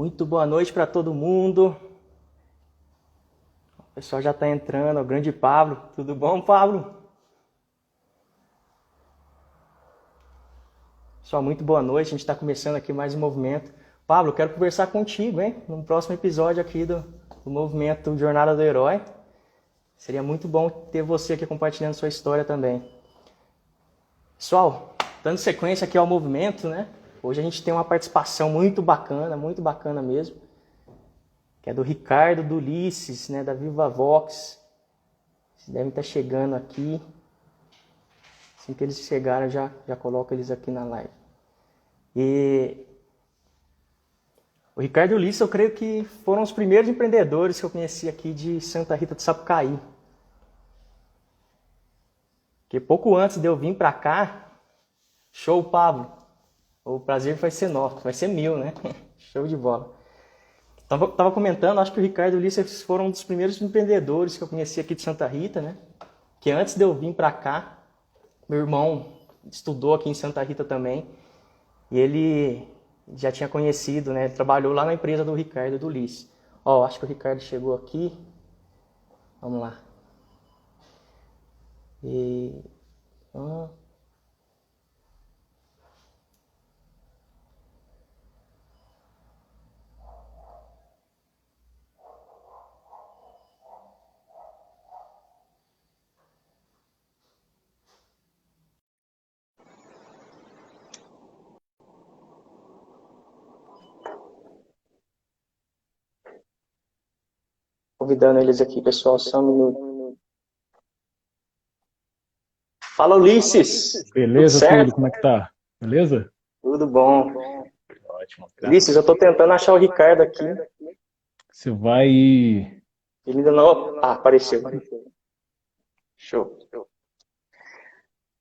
Muito boa noite para todo mundo. O pessoal já está entrando. O grande Pablo. Tudo bom, Pablo? Pessoal, muito boa noite. A gente está começando aqui mais um movimento. Pablo, quero conversar contigo, hein? No próximo episódio aqui do movimento Jornada do Herói. Seria muito bom ter você aqui compartilhando sua história também. Pessoal, dando sequência aqui ao movimento, né? Hoje a gente tem uma participação muito bacana mesmo, que é do Ricardo, do Ulisses, né, da Viva Vox. Eles devem estar chegando aqui. Assim que eles chegarem, já coloco eles aqui na live. E o Ricardo e o Ulisses, eu creio que foram os primeiros empreendedores que eu conheci aqui de Santa Rita do Sapucaí. Porque pouco antes de eu vir para cá, show, Pablo. O prazer vai ser nosso, vai ser meu, né? Show de bola. Tava comentando, acho que o Ricardo e o Ulisses foram um dos primeiros empreendedores que eu conheci aqui de Santa Rita, né? Que antes de eu vir para cá, meu irmão estudou aqui em Santa Rita também. E ele já tinha conhecido, né? Trabalhou lá na empresa do Ricardo e do Ulisses. Ó, acho que o Ricardo chegou aqui. Vamos lá. Convidando eles aqui, pessoal, só um minuto. Fala, Ulisses! Tudo Beleza, tudo? certo? Como é que tá? Beleza? Tudo bom. Ótimo, graças Ulisses, a eu tô Deus. tentando achar o Ricardo aqui. Você vai. Ele ainda não... Ah, apareceu. Show.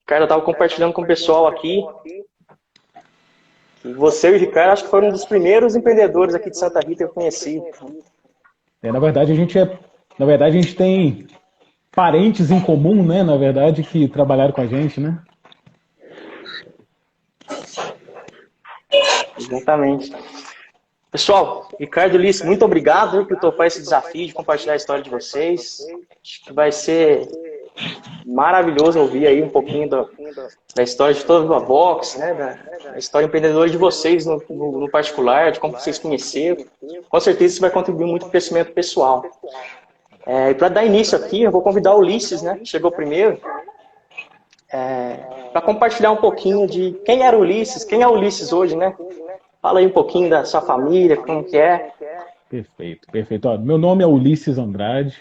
Ricardo, eu tava compartilhando com o pessoal aqui. E você e o Ricardo, acho que foram um dos primeiros empreendedores aqui de Santa Rita que eu conheci. Na verdade, a gente tem parentes em comum, né? Na verdade, que trabalharam com a gente, né? Exatamente. Pessoal, Ricardo e Ulisses, muito obrigado por topar esse desafio de compartilhar a história de vocês. Acho que vai ser maravilhoso ouvir aí um pouquinho da história de toda a Viva Vox, né? Da história empreendedora de vocês no particular, de como vocês conheceram. Com certeza isso vai contribuir muito para o crescimento pessoal. E para dar início aqui, eu vou convidar o Ulisses, né? Que chegou primeiro, para compartilhar um pouquinho de quem era o Ulisses, quem é o Ulisses hoje, né? Fala aí um pouquinho da sua família, como que é. Perfeito, perfeito. Ó, meu nome é Ulisses Andrade.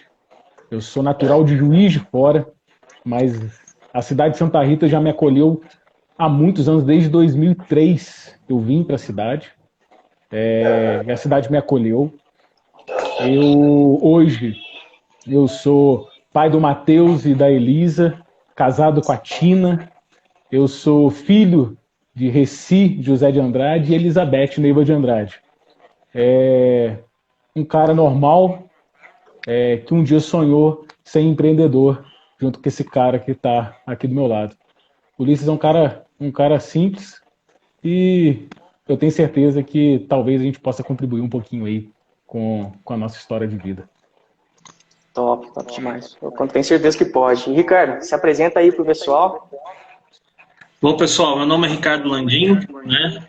Eu sou natural de Juiz de Fora, mas a cidade de Santa Rita já me acolheu há muitos anos, desde 2003. Eu vim para a cidade. E a cidade me acolheu. Hoje eu sou pai do Matheus e da Elisa, casado com a Tina. Eu sou filho de Reci José de Andrade e Elizabeth Neiva de Andrade. Um cara normal que um dia sonhou ser empreendedor, junto com esse cara que está aqui do meu lado. O Ulisses é um cara simples e eu tenho certeza que talvez a gente possa contribuir um pouquinho aí com a nossa história de vida. Top demais. Eu tenho certeza que pode. E, Ricardo, se apresenta aí pro pessoal. Bom, pessoal, meu nome é Ricardo Landim, né?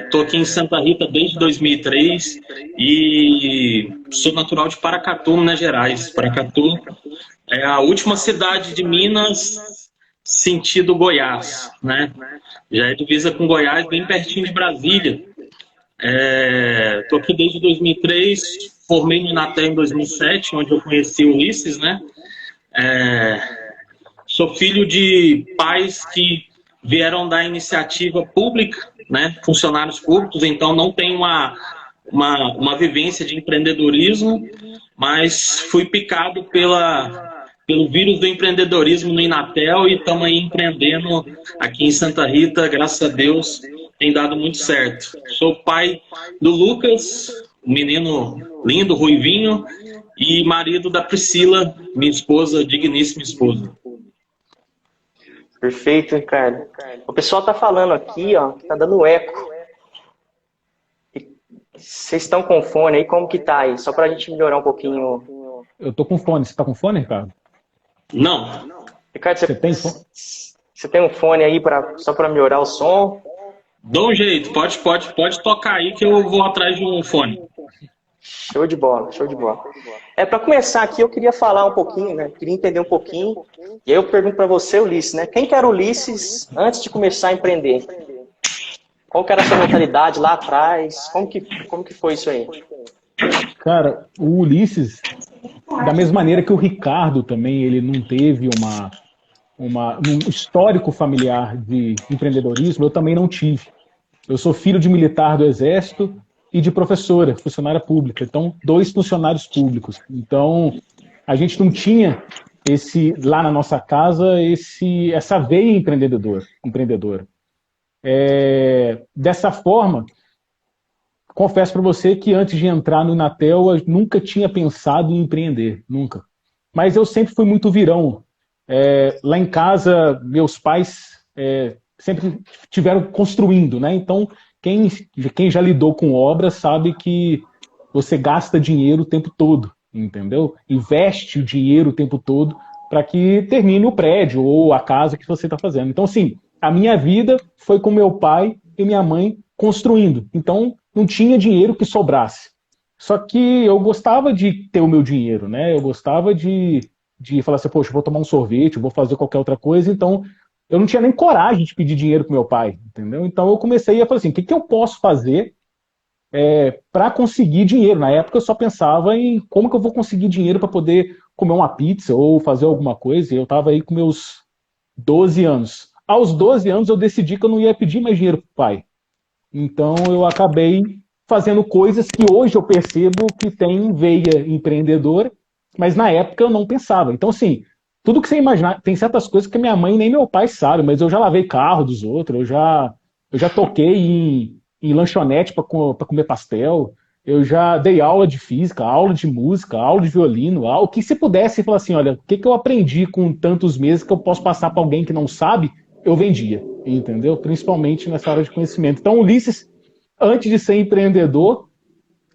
Estou aqui em Santa Rita desde 2003 e sou natural de Paracatu, Minas Gerais. Paracatu é a última cidade de Minas, sentido Goiás, né? Já é divisa com Goiás, bem pertinho de Brasília. Estou aqui desde 2003, formei no Inatel em 2007, onde eu conheci o Ulisses, né? Sou filho de pais que vieram da iniciativa pública, né? Funcionários públicos, então não tenho uma vivência de empreendedorismo, mas fui picado pelo vírus do empreendedorismo no Inatel e estamos aí empreendendo aqui em Santa Rita, graças a Deus, tem dado muito certo. Sou pai do Lucas, um menino lindo, ruivinho, e marido da Priscila, minha esposa, digníssima esposa. Perfeito, Ricardo. O pessoal tá falando aqui, ó, que tá dando eco. Vocês estão com fone aí? Como que tá aí? Só pra gente melhorar um pouquinho. Eu tô com fone. Você tá com fone, Ricardo? Não. Ricardo, Você tem fone? você tem um fone aí só pra melhorar o som? Dá um jeito, pode tocar aí que eu vou atrás de um fone. Show de bola, show de bola. Para começar aqui, eu queria falar um pouquinho, né? Queria entender um pouquinho. E aí eu pergunto para você, Ulisses, né? Quem que era o Ulisses antes de começar a empreender? Qual que era a sua mentalidade lá atrás? Como que foi isso aí? Cara, o Ulisses, da mesma maneira que o Ricardo também, ele não teve um histórico familiar de empreendedorismo, eu também não tive. Eu sou filho de militar do Exército e de professora, funcionária pública. Então, 2 funcionários públicos. Então, a gente não tinha lá na nossa casa essa veia empreendedora. Dessa forma, confesso para você que antes de entrar no Inatel, eu nunca tinha pensado em empreender, nunca. Mas eu sempre fui muito virão. Lá em casa, meus pais sempre estiveram construindo, né? Então, quem já lidou com obra sabe que você gasta dinheiro o tempo todo, entendeu? Investe o dinheiro o tempo todo para que termine o prédio ou a casa que você está fazendo. Então, assim, a minha vida foi com meu pai e minha mãe construindo. Então, não tinha dinheiro que sobrasse. Só que eu gostava de ter o meu dinheiro, né? Eu gostava de falar assim, poxa, eu vou tomar um sorvete, eu vou fazer qualquer outra coisa, então eu não tinha nem coragem de pedir dinheiro pro meu pai, entendeu? Então eu comecei a falar assim, o que eu posso fazer para conseguir dinheiro? Na época eu só pensava em como que eu vou conseguir dinheiro para poder comer uma pizza ou fazer alguma coisa, e eu estava aí com meus 12 anos. Aos 12 anos eu decidi que eu não ia pedir mais dinheiro pro pai. Então eu acabei fazendo coisas que hoje eu percebo que tem veia empreendedora, mas na época eu não pensava. Então, assim, tudo que você imaginar, tem certas coisas que minha mãe nem meu pai sabe, mas eu já lavei carro dos outros, eu já toquei em lanchonete para comer pastel, eu já dei aula de física, aula de música, aula de violino, o que se pudesse falar assim, olha, o que eu aprendi com tantos meses que eu posso passar para alguém que não sabe, eu vendia, entendeu? Principalmente nessa área de conhecimento. Então, Ulisses, antes de ser empreendedor,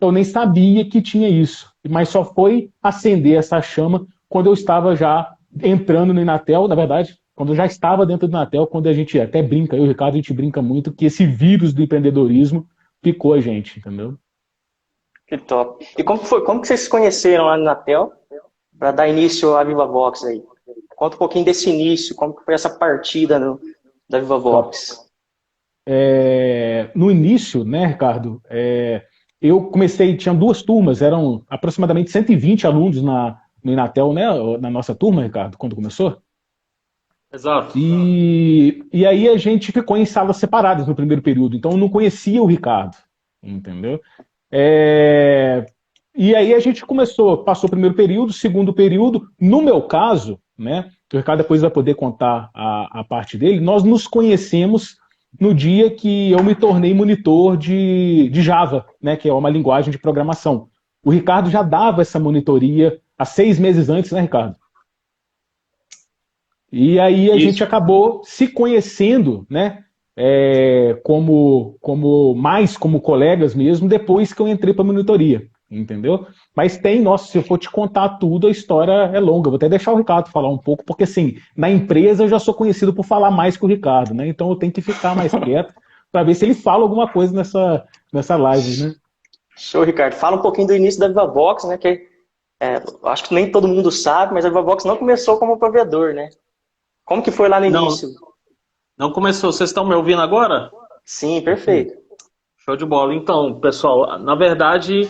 eu nem sabia que tinha isso, mas só foi acender essa chama quando eu estava já entrando no Inatel, na verdade, quando eu já estava dentro do Inatel, quando a gente até brinca, eu e o Ricardo, a gente brinca muito que esse vírus do empreendedorismo picou a gente, entendeu? Que top. E como que foi? Como que vocês se conheceram lá no Inatel para dar início à VivaVox aí? Conta um pouquinho desse início, como que foi essa partida da VivaVox. No início, né, Ricardo, eu comecei, tinha 2 turmas, eram aproximadamente 120 alunos no Inatel, né, na nossa turma, Ricardo, quando começou. Exato. E aí a gente ficou em salas separadas no primeiro período, então eu não conhecia o Ricardo, entendeu? E aí a gente passou o primeiro período, segundo período, no meu caso, né, o Ricardo depois vai poder contar a parte dele, nós nos conhecemos no dia que eu me tornei monitor de Java, né, que é uma linguagem de programação. O Ricardo já dava essa monitoria há 6 meses antes, né, Ricardo? E aí a gente acabou se conhecendo, né, como colegas mesmo, depois que eu entrei para a monitoria, entendeu? Mas se eu for te contar tudo, a história é longa. Vou até deixar o Ricardo falar um pouco, porque assim, na empresa eu já sou conhecido por falar mais que o Ricardo, né? Então eu tenho que ficar mais quieto para ver se ele fala alguma coisa nessa live, né? Show, Ricardo. Fala um pouquinho do início da VivaVox, né? Que acho que nem todo mundo sabe, mas a VivaVox não começou como provedor, né? Como que foi lá no início? Não começou. Vocês estão me ouvindo agora? Sim, perfeito. Show de bola. Então, pessoal, na verdade,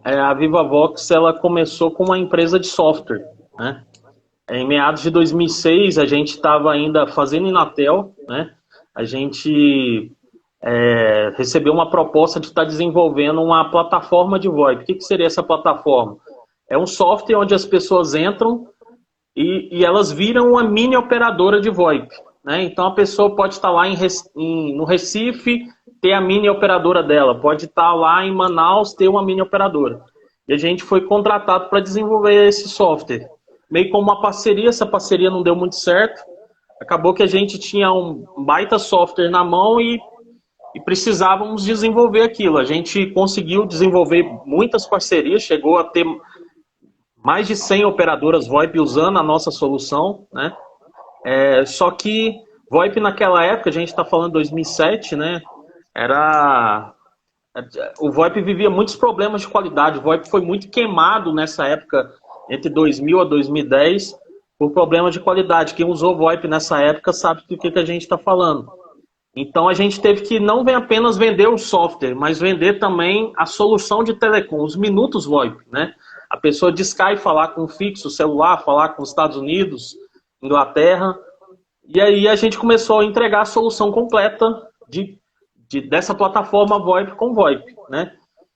a VivaVox ela começou com uma empresa de software, né? Em meados de 2006, a gente estava ainda fazendo Inatel, né? A gente recebeu uma proposta de estar desenvolvendo uma plataforma de VoIP. O que seria essa plataforma? É um software onde as pessoas entram e elas viram uma mini operadora de VoIP, né? Então a pessoa pode estar lá no Recife, ter a mini operadora dela, pode estar lá em Manaus, ter uma mini operadora. E a gente foi contratado para desenvolver esse software. Meio como uma parceria, essa parceria não deu muito certo. Acabou que a gente tinha um baita software na mão e e precisávamos desenvolver aquilo. A gente conseguiu desenvolver muitas parcerias, chegou a ter mais de 100 operadoras VoIP usando a nossa solução, né? Só que VoIP naquela época, a gente está falando 2007, né? O VoIP vivia muitos problemas de qualidade. O VoIP foi muito queimado nessa época, entre 2000 a 2010, por problemas de qualidade. Quem usou VoIP nessa época sabe do que a gente está falando. Então a gente teve que não apenas vender o software, mas vender também a solução de telecom, os minutos VoIP, né? A pessoa discar e falar com fixo, celular, falar com os Estados Unidos, Inglaterra. E aí a gente começou a entregar a solução completa dessa plataforma VoIP com VoIP, né?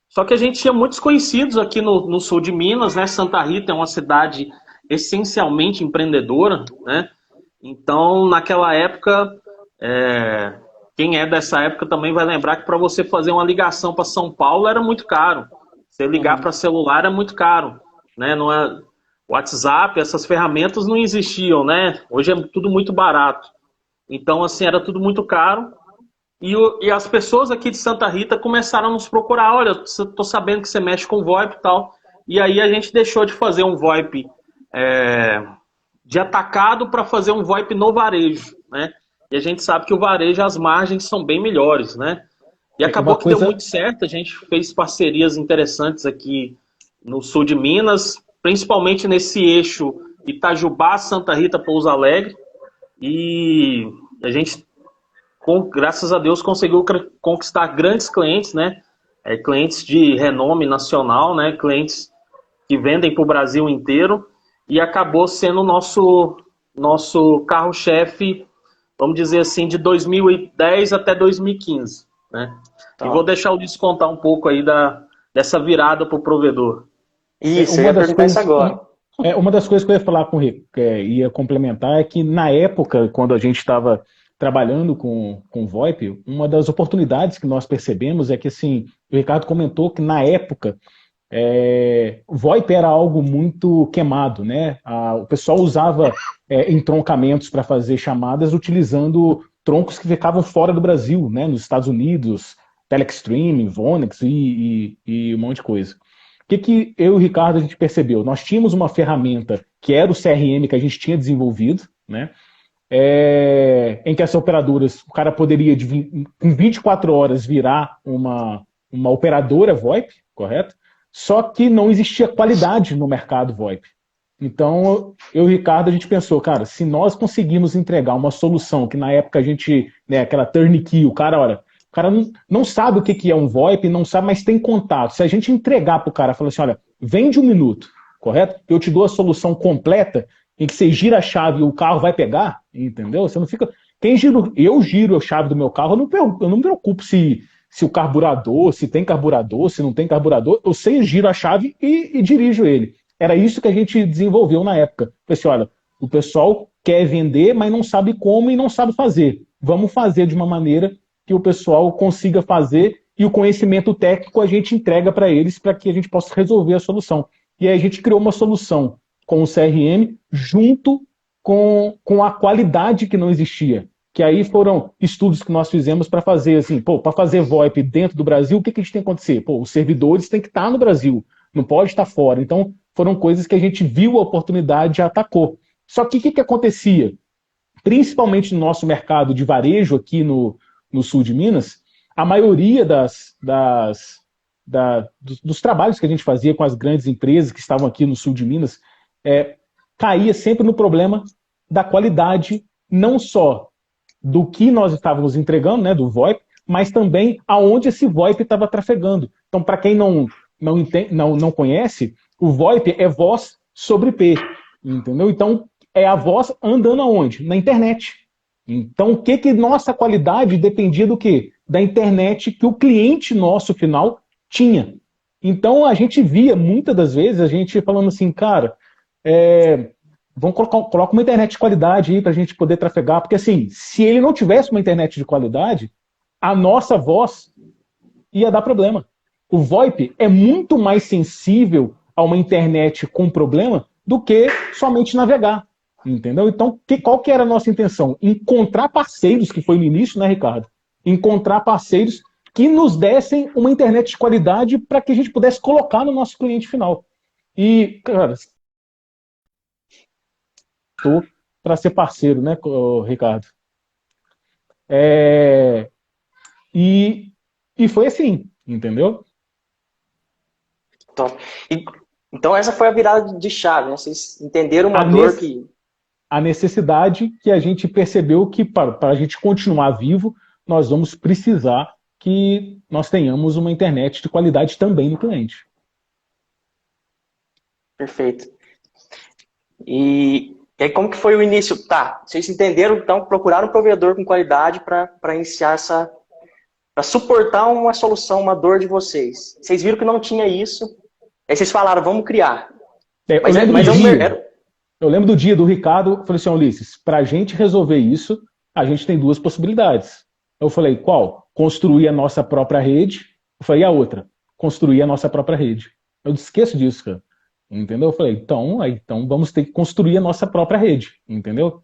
Só que a gente tinha muitos conhecidos aqui no sul de Minas, né? Santa Rita é uma cidade essencialmente empreendedora, né? Então, naquela época, quem é dessa época também vai lembrar que para você fazer uma ligação para São Paulo era muito caro. Você ligar para celular era muito caro, né? Não é... WhatsApp, essas ferramentas não existiam, né? Hoje é tudo muito barato. Então, assim, era tudo muito caro. E as pessoas aqui de Santa Rita começaram a nos procurar. Olha, estou sabendo que você mexe com VoIP e tal. E aí a gente deixou de fazer um VoIP de atacado para fazer um VoIP no varejo, né? E a gente sabe que o varejo, as margens são bem melhores, né? E acabou que deu muito certo. A gente fez parcerias interessantes aqui no sul de Minas, principalmente nesse eixo Itajubá, Santa Rita, Pouso Alegre. E a gente, graças a Deus, conseguiu conquistar grandes clientes, né? Clientes de renome nacional, né? Clientes que vendem para o Brasil inteiro. E acabou sendo o nosso carro-chefe, vamos dizer assim, de 2010 até 2015. Né? Tá. E vou deixar o Ulisses contar um pouco aí dessa virada para o provedor. Isso, eu ia perguntar isso agora. Uma das coisas que eu ia falar com o Rico, ia complementar, é que na época, quando a gente estava trabalhando com VoIP, uma das oportunidades que nós percebemos é que, assim, o Ricardo comentou que na época VoIP era algo muito queimado, né? O pessoal usava entroncamentos para fazer chamadas utilizando troncos que ficavam fora do Brasil, né? Nos Estados Unidos, Telextreme, Vonex e um monte de coisa. O que eu e o Ricardo a gente percebeu? Nós tínhamos uma ferramenta que era o CRM que a gente tinha desenvolvido, né? Em que essas operadoras, o cara poderia, com 24 horas, virar uma operadora VoIP, correto? Só que não existia qualidade no mercado VoIP. Então, eu e o Ricardo, a gente pensou, cara, se nós conseguirmos entregar uma solução que na época a gente, né, aquela turnkey, o cara não sabe o que é um VoIP, não sabe, mas tem contato. Se a gente entregar para o cara, falar assim, olha, vende 1 minuto, correto? Eu te dou a solução completa, em que você gira a chave e o carro vai pegar, entendeu? Você não fica... Eu giro a chave do meu carro, eu não me preocupo se o carburador, se tem carburador, se não tem carburador, eu sei, giro a chave e dirijo ele. Era isso que a gente desenvolveu na época. Pensei, olha, o pessoal quer vender, mas não sabe como e não sabe fazer. Vamos fazer de uma maneira que o pessoal consiga fazer e o conhecimento técnico a gente entrega para eles para que a gente possa resolver a solução. E aí a gente criou uma solução com o CRM junto com a qualidade que não existia. Que aí foram estudos que nós fizemos para fazer assim, para fazer VoIP dentro do Brasil, o que a gente tem que acontecer? Os servidores têm que estar no Brasil, não pode estar fora. Então, foram coisas que a gente viu a oportunidade e atacou. Só que o que acontecia? Principalmente no nosso mercado de varejo aqui no sul de Minas, a maioria dos trabalhos que a gente fazia com as grandes empresas que estavam aqui no sul de Minas, caía sempre no problema da qualidade, não só do que nós estávamos entregando, né, do VoIP, mas também aonde esse VoIP estava trafegando. Então, para quem não conhece, o VoIP é voz sobre IP, entendeu? Então, é a voz andando aonde? Na internet. Então, o que nossa qualidade dependia do quê? Da internet que o cliente nosso final tinha. Então, a gente via, muitas das vezes, a gente falando assim, cara, vamos colocar uma internet de qualidade aí para a gente poder trafegar, porque assim, se ele não tivesse uma internet de qualidade, a nossa voz ia dar problema. O VoIP é muito mais sensível a uma internet com problema do que somente navegar, entendeu? Então, qual que era a nossa intenção? Encontrar parceiros, que foi no início, né, Ricardo? encontrar parceiros que nos dessem uma internet de qualidade para que a gente pudesse colocar no nosso cliente final. E, cara, estou para ser parceiro, né, Ricardo? E foi assim, entendeu? Então essa foi a virada de chave, né? Vocês entenderam uma dor que... A necessidade que a gente percebeu que para a gente continuar vivo, nós vamos precisar que nós tenhamos uma internet de qualidade também no cliente. Perfeito. E aí como que foi o início? Tá, vocês entenderam, então procuraram um provedor com qualidade para iniciar essa... para suportar uma solução, uma dor de vocês. Vocês viram que não tinha isso, aí vocês falaram, vamos criar. Eu lembro do dia do Ricardo, eu falei assim, Ulisses, para a gente resolver isso, a gente tem duas possibilidades. Eu falei, qual? Construir a nossa própria rede. Eu falei, e a outra? Construir a nossa própria rede. Eu esqueço disso, cara. Entendeu? Eu falei, então vamos ter que construir a nossa própria rede. Entendeu?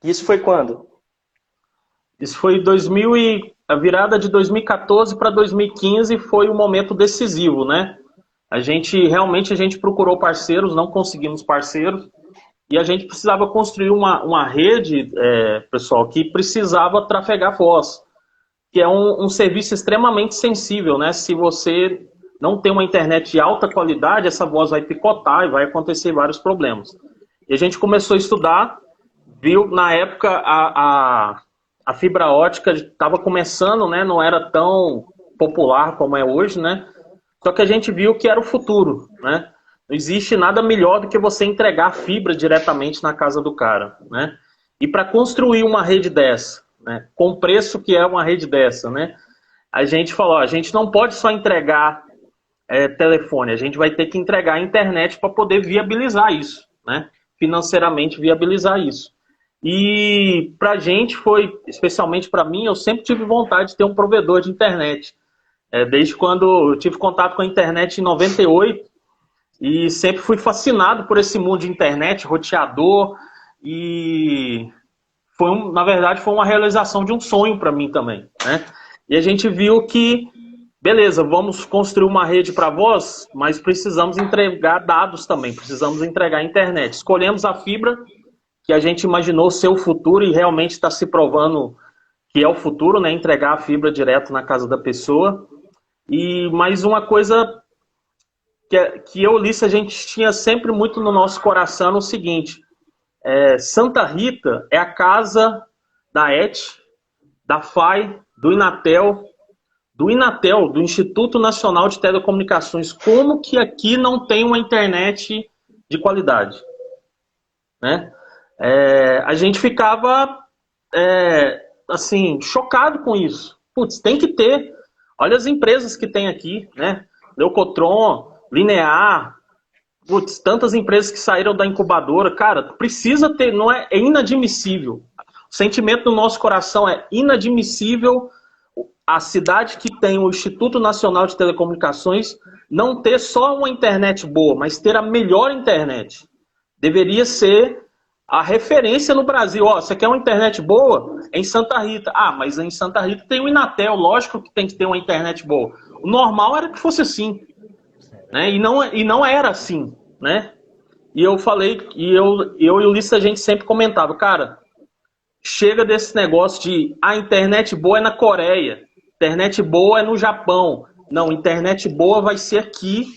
Isso foi quando? Isso foi a virada de 2014 para 2015 foi um momento decisivo, né? A gente procurou parceiros, não conseguimos parceiros, e a gente precisava construir uma rede, pessoal, que precisava trafegar voz, que é um serviço extremamente sensível, né? Se você não tem uma internet de alta qualidade, essa voz vai picotar e vai acontecer vários problemas. E a gente começou a estudar, viu, na época a fibra ótica estava começando, né? Não era tão popular como é hoje, né? Só que a gente viu que era o futuro, né? Não existe nada melhor do que você entregar fibra diretamente na casa do cara, né? E para construir uma rede dessa, né? Com o preço que é uma rede dessa, né? A gente falou, a gente não pode só entregar telefone, a gente vai ter que entregar a internet para poder viabilizar isso, né? Financeiramente viabilizar isso. E para a gente foi, especialmente para mim, eu sempre tive vontade de ter um provedor de internet. Desde quando eu tive contato com a internet em 98 e sempre fui fascinado por esse mundo de internet, roteador, e na verdade foi uma realização de um sonho para mim também, né? E a gente viu que, beleza, vamos construir uma rede para voz, mas precisamos entregar dados também, precisamos entregar a internet. Escolhemos a fibra, que a gente imaginou ser o futuro e realmente está se provando que é o futuro, né? Entregar a fibra direto na casa da pessoa. E mais uma coisa que eu, Ulisses, a gente tinha sempre muito no nosso coração é o seguinte, Santa Rita é a casa da ET, da FAI, do Inatel, do Instituto Nacional de Telecomunicações. Como que aqui não tem uma internet de qualidade? Né? A gente ficava assim, chocado com isso. Putz, tem que ter. Olha as empresas que tem aqui, né? Leucotron, Linear, putz, tantas empresas que saíram da incubadora. Cara, precisa ter, não é inadmissível. O sentimento do nosso coração é inadmissível a cidade que tem o Instituto Nacional de Telecomunicações não ter só uma internet boa, mas ter a melhor internet. Deveria ser a referência no Brasil. Você quer uma internet boa? Em Santa Rita. Mas em Santa Rita tem o Inatel, lógico que tem que ter uma internet boa. O normal era que fosse assim, né? E não era assim, né? E eu falei, eu e o Ulisses, a gente sempre comentava, cara, chega desse negócio de a internet boa é na Coreia, internet boa é no Japão. Não, internet boa vai ser aqui,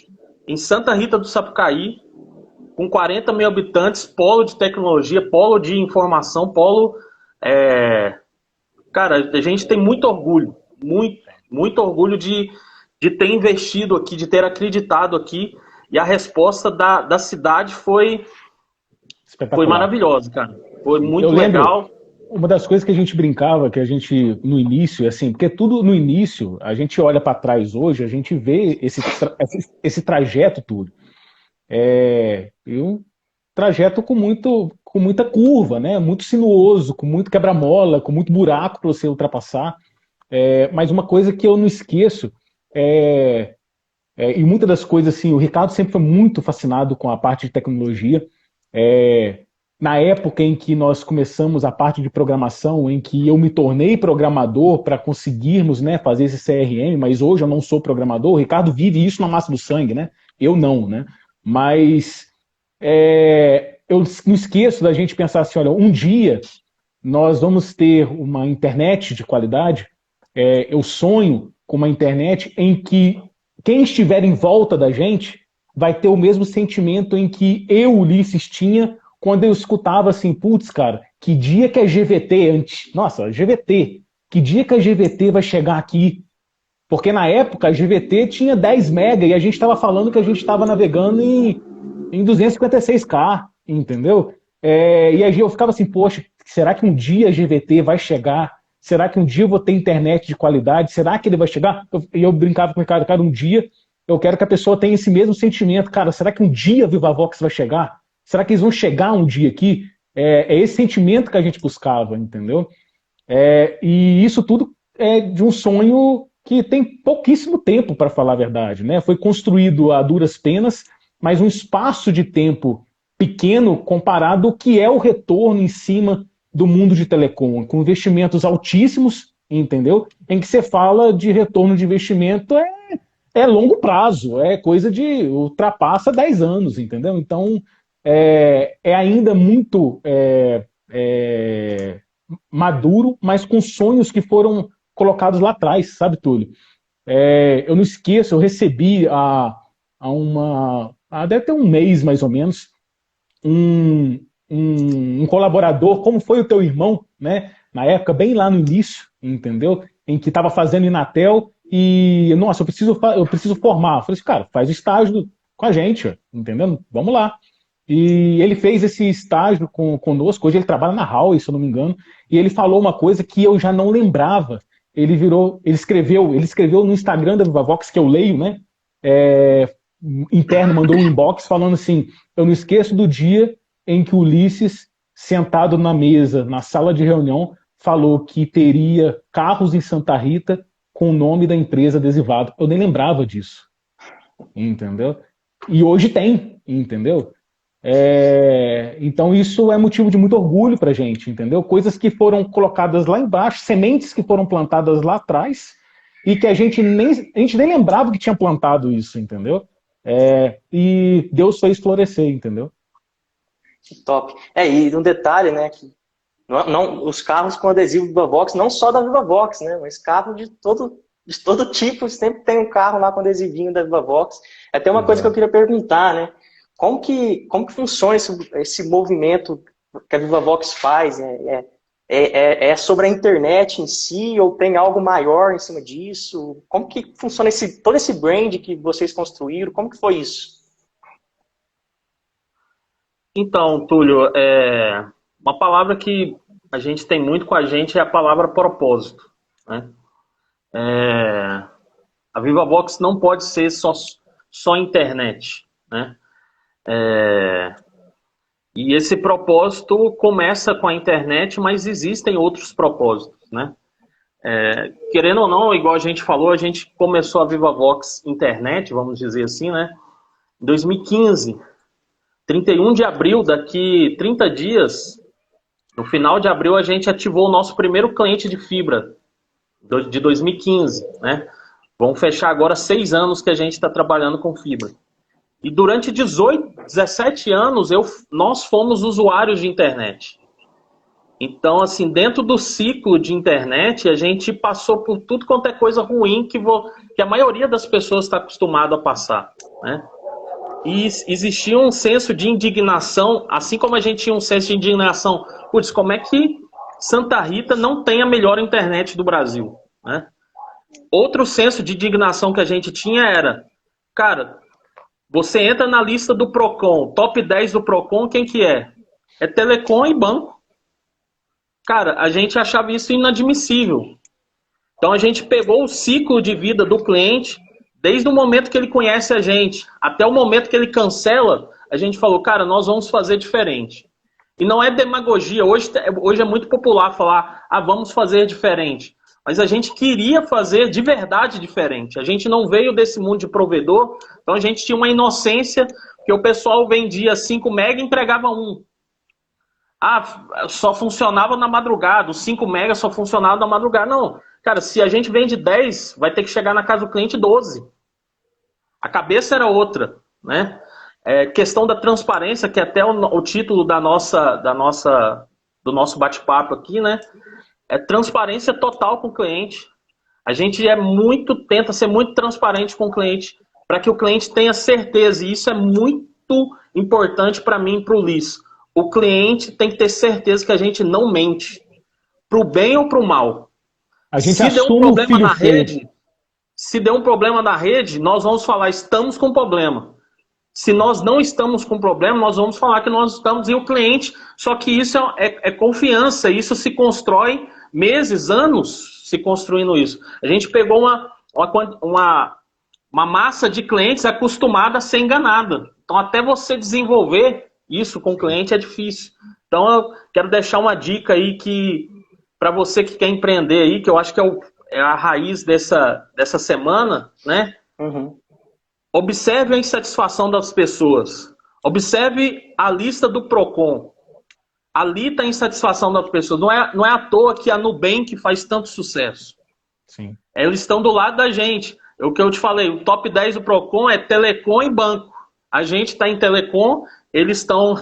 em Santa Rita do Sapucaí, com 40 mil habitantes, polo de tecnologia, polo de informação, polo... Cara, a gente tem muito orgulho, muito orgulho de ter investido aqui, de ter acreditado aqui, e a resposta da cidade foi maravilhosa, cara. Foi muito legal. Uma das coisas que a gente brincava, que a gente, no início, assim, porque tudo no início, a gente olha para trás hoje, a gente vê esse trajeto tudo. E um trajeto com muita curva, né? Muito sinuoso, com muito quebra-mola, com muito buraco para você ultrapassar. Mas uma coisa que eu não esqueço e muitas das coisas assim, o Ricardo sempre foi muito fascinado com a parte de tecnologia. na época em que nós começamos a parte de programação, em que eu me tornei programador para conseguirmos, né, fazer esse CRM, mas hoje eu não sou programador, o Ricardo vive isso na massa do sangue, né? Eu não, né? Mas eu não esqueço da gente pensar assim, olha, um dia nós vamos ter uma internet de qualidade, eu sonho com uma internet em que quem estiver em volta da gente vai ter o mesmo sentimento em que eu, Ulisses, tinha quando eu escutava assim, putz, cara, que dia que a GVT antes... Nossa, GVT. Que dia que a GVT vai chegar aqui? Porque na época a GVT tinha 10 mega e a gente estava falando que a gente estava navegando em 256K, entendeu? E aí eu ficava assim, poxa, será que um dia a GVT vai chegar? Será que um dia eu vou ter internet de qualidade? Será que ele vai chegar? E eu brincava com o Ricardo, cara, um dia eu quero que a pessoa tenha esse mesmo sentimento. Cara, será que um dia a Vivavox vai chegar? Será que eles vão chegar um dia aqui? É esse sentimento que a gente buscava, entendeu? E isso tudo é de um sonho que tem pouquíssimo tempo, para falar a verdade, né? Foi construído a duras penas, mas um espaço de tempo pequeno comparado ao que é o retorno em cima do mundo de telecom, com investimentos altíssimos, entendeu? Em que você fala de retorno de investimento é longo prazo, é coisa de ultrapassa 10 anos, entendeu? Então, é ainda muito maduro, mas com sonhos que foram colocados lá atrás, sabe, Túlio? Eu não esqueço, eu recebi deve ter um mês mais ou menos, um colaborador, como foi o teu irmão, né? Na época, bem lá no início, entendeu? Em que estava fazendo Inatel e, nossa, eu preciso formar. Eu falei assim, cara, faz o estágio com a gente, entendeu? Vamos lá. E ele fez esse estágio conosco, hoje ele trabalha na Huawei, se eu não me engano, e ele falou uma coisa que eu já não lembrava. Ele escreveu no Instagram da Vivavox, que eu leio, né? Interno, mandou um inbox falando assim, eu não esqueço do dia em que o Ulisses, sentado na mesa, na sala de reunião, falou que teria carros em Santa Rita com o nome da empresa adesivado. Eu nem lembrava disso, entendeu? E hoje tem, entendeu? Então isso é motivo de muito orgulho pra gente, entendeu? Coisas que foram colocadas lá embaixo, sementes que foram plantadas lá atrás e que a gente nem lembrava que tinha plantado isso, entendeu? E Deus fez florescer, entendeu? Top. E um detalhe, né, que os carros com adesivo Vivavox, não só da Vivavox, né, mas carro de todo tipo, sempre tem um carro lá com adesivinho da Vivavox. Até uma coisa que eu queria perguntar, né, como que funciona esse movimento que a Vivavox faz? É sobre a internet em si ou tem algo maior em cima disso? Como que funciona todo esse brand que vocês construíram? Como que foi isso? Então, Túlio, uma palavra que a gente tem muito com a gente é a palavra propósito, né? A Vivavox não pode ser só internet, né? E esse propósito começa com a internet, mas existem outros propósitos, né? Querendo ou não, igual a gente falou, a gente começou a Vivavox internet, vamos dizer assim, né? Em 2015, 31 de abril, daqui 30 dias, no final de abril, a gente ativou o nosso primeiro cliente de fibra de 2015, né? Vamos fechar agora 6 anos que a gente está trabalhando com fibra. E durante 17 anos, nós fomos usuários de internet. Então, assim, dentro do ciclo de internet, a gente passou por tudo quanto é coisa ruim que a maioria das pessoas está acostumada a passar, né? E existia um senso de indignação, assim como a gente tinha um senso de indignação. Putz, como é que Santa Rita não tem a melhor internet do Brasil, né? Outro senso de indignação que a gente tinha era, cara, você entra na lista do Procon, top 10 do Procon, quem que é? É telecom e banco. Cara, a gente achava isso inadmissível. Então a gente pegou o ciclo de vida do cliente, desde o momento que ele conhece a gente, até o momento que ele cancela, a gente falou, cara, nós vamos fazer diferente. E não é demagogia, hoje é muito popular falar, vamos fazer diferente. Mas a gente queria fazer de verdade diferente. A gente não veio desse mundo de provedor, então a gente tinha uma inocência que o pessoal vendia 5 mega e entregava 1. só funcionava na madrugada, os 5 megas só funcionavam na madrugada. Não, cara, se a gente vende 10, vai ter que chegar na casa do cliente 12. A cabeça era outra, né? Questão da transparência, que é até o título do nosso bate-papo aqui, né? É transparência total com o cliente. A gente tenta ser muito transparente com o cliente, para que o cliente tenha certeza, e isso é muito importante para mim e para o Liz. O cliente tem que ter certeza que a gente não mente, para o bem ou para o mal. A gente Se der um assume o problema filho na feio. rede, se der um problema na rede, nós vamos falar, estamos com problema. Se nós não estamos com problema, nós vamos falar que nós estamos, e o cliente, só que isso é confiança, isso se constrói meses, anos se construindo isso. A gente pegou uma massa de clientes acostumada a ser enganada. Então, até você desenvolver isso com o cliente é difícil. Então, eu quero deixar uma dica aí para você que quer empreender aí, que eu acho que é a raiz dessa semana, né? Uhum. Observe a insatisfação das pessoas. Observe a lista do Procon. Ali está a insatisfação das pessoas. Não é à toa que a Nubank faz tanto sucesso. Sim. Eles estão do lado da gente. O que eu te falei, o top 10 do Procon é telecom e banco. A gente está em telecom, eles estão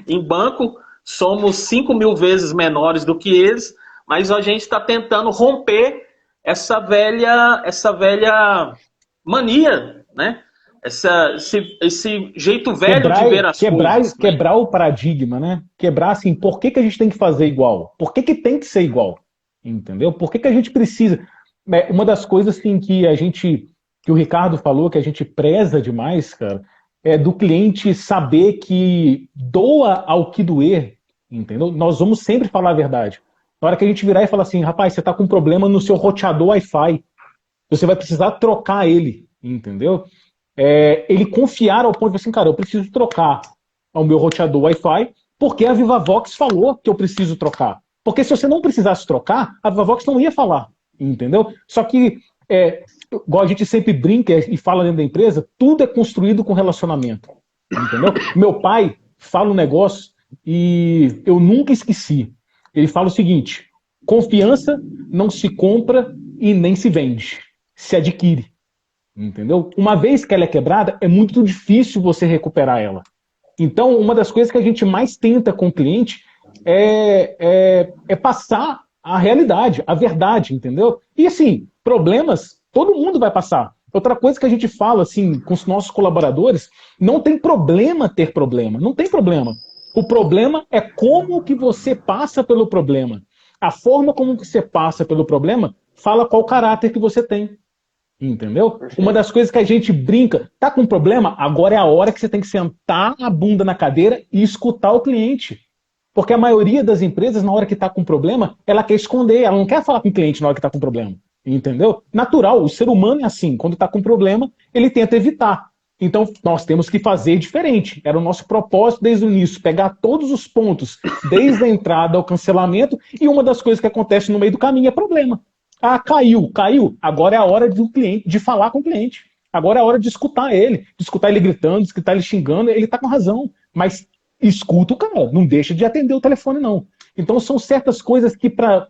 em banco, somos 5.000 vezes menores do que eles, mas a gente está tentando romper essa velha mania, né? Esse jeito velho de ver as coisas. Quebrar o paradigma, né? Quebrar assim, por que a gente tem que fazer igual? Por que tem que ser igual? Entendeu? Por que a gente precisa? Uma das coisas que o Ricardo falou, que a gente preza demais, cara, é do cliente saber que doa ao que doer, entendeu? Nós vamos sempre falar a verdade. Na hora que a gente virar e falar assim, rapaz, você está com um problema no seu roteador Wi-Fi, você vai precisar trocar ele, entendeu? Ele confiar ao ponto de assim, cara, eu preciso trocar o meu roteador Wi-Fi porque a Vivavox falou que eu preciso trocar. Porque se você não precisasse trocar, a Vivavox não ia falar, entendeu? Só que, igual a gente sempre brinca e fala dentro da empresa, tudo é construído com relacionamento, entendeu? Meu pai fala um negócio e eu nunca esqueci. Ele fala o seguinte, confiança não se compra e nem se vende, se adquire. Entendeu? Uma vez que ela é quebrada, é muito difícil você recuperar ela. Então, uma das coisas que a gente mais tenta com o cliente é passar a realidade, a verdade, entendeu? E assim, problemas, todo mundo vai passar. Outra coisa que a gente fala assim com os nossos colaboradores, não tem problema ter problema, não tem problema. O problema é como que você passa pelo problema. A forma como você passa pelo problema fala qual caráter que você tem. Entendeu? Perfeito. Uma das coisas que a gente brinca, tá com problema? Agora é a hora que você tem que sentar a bunda na cadeira e escutar o cliente. Porque a maioria das empresas, na hora que tá com problema, ela quer esconder, ela não quer falar com o cliente na hora que tá com problema. Entendeu? Natural, o ser humano é assim, quando tá com problema, ele tenta evitar. Então, nós temos que fazer diferente. Era o nosso propósito desde o início, pegar todos os pontos, desde a entrada ao cancelamento, e uma das coisas que acontece no meio do caminho é problema. Ah, caiu. Agora é a hora de falar com o cliente. Agora é a hora de escutar ele gritando, de escutar ele xingando, ele tá com razão. Mas escuta o cara, não deixa de atender o telefone, não. Então são certas coisas que para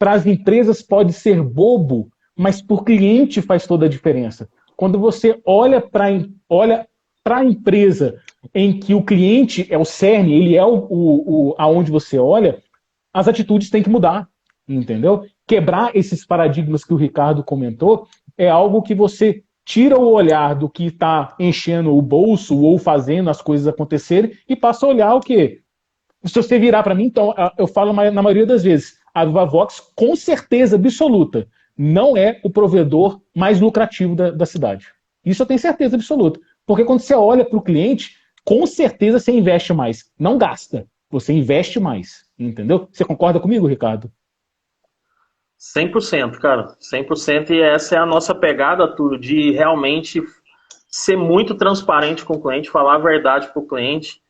as empresas pode ser bobo, mas por cliente faz toda a diferença. Quando você olha para a empresa em que o cliente é o cerne, ele é aonde você olha, as atitudes têm que mudar, entendeu? Quebrar esses paradigmas que o Ricardo comentou é algo que você tira o olhar do que está enchendo o bolso ou fazendo as coisas acontecerem e passa a olhar o quê? Se você virar para mim, então, eu falo na maioria das vezes, a Vivavox, com certeza absoluta, não é o provedor mais lucrativo da cidade. Isso eu tenho certeza absoluta. Porque quando você olha para o cliente, com certeza você investe mais. Não gasta, você investe mais. Entendeu? Você concorda comigo, Ricardo? 100%, cara, 100%, e essa é a nossa pegada, Túlio, de realmente ser muito transparente com o cliente, falar a verdade para o cliente,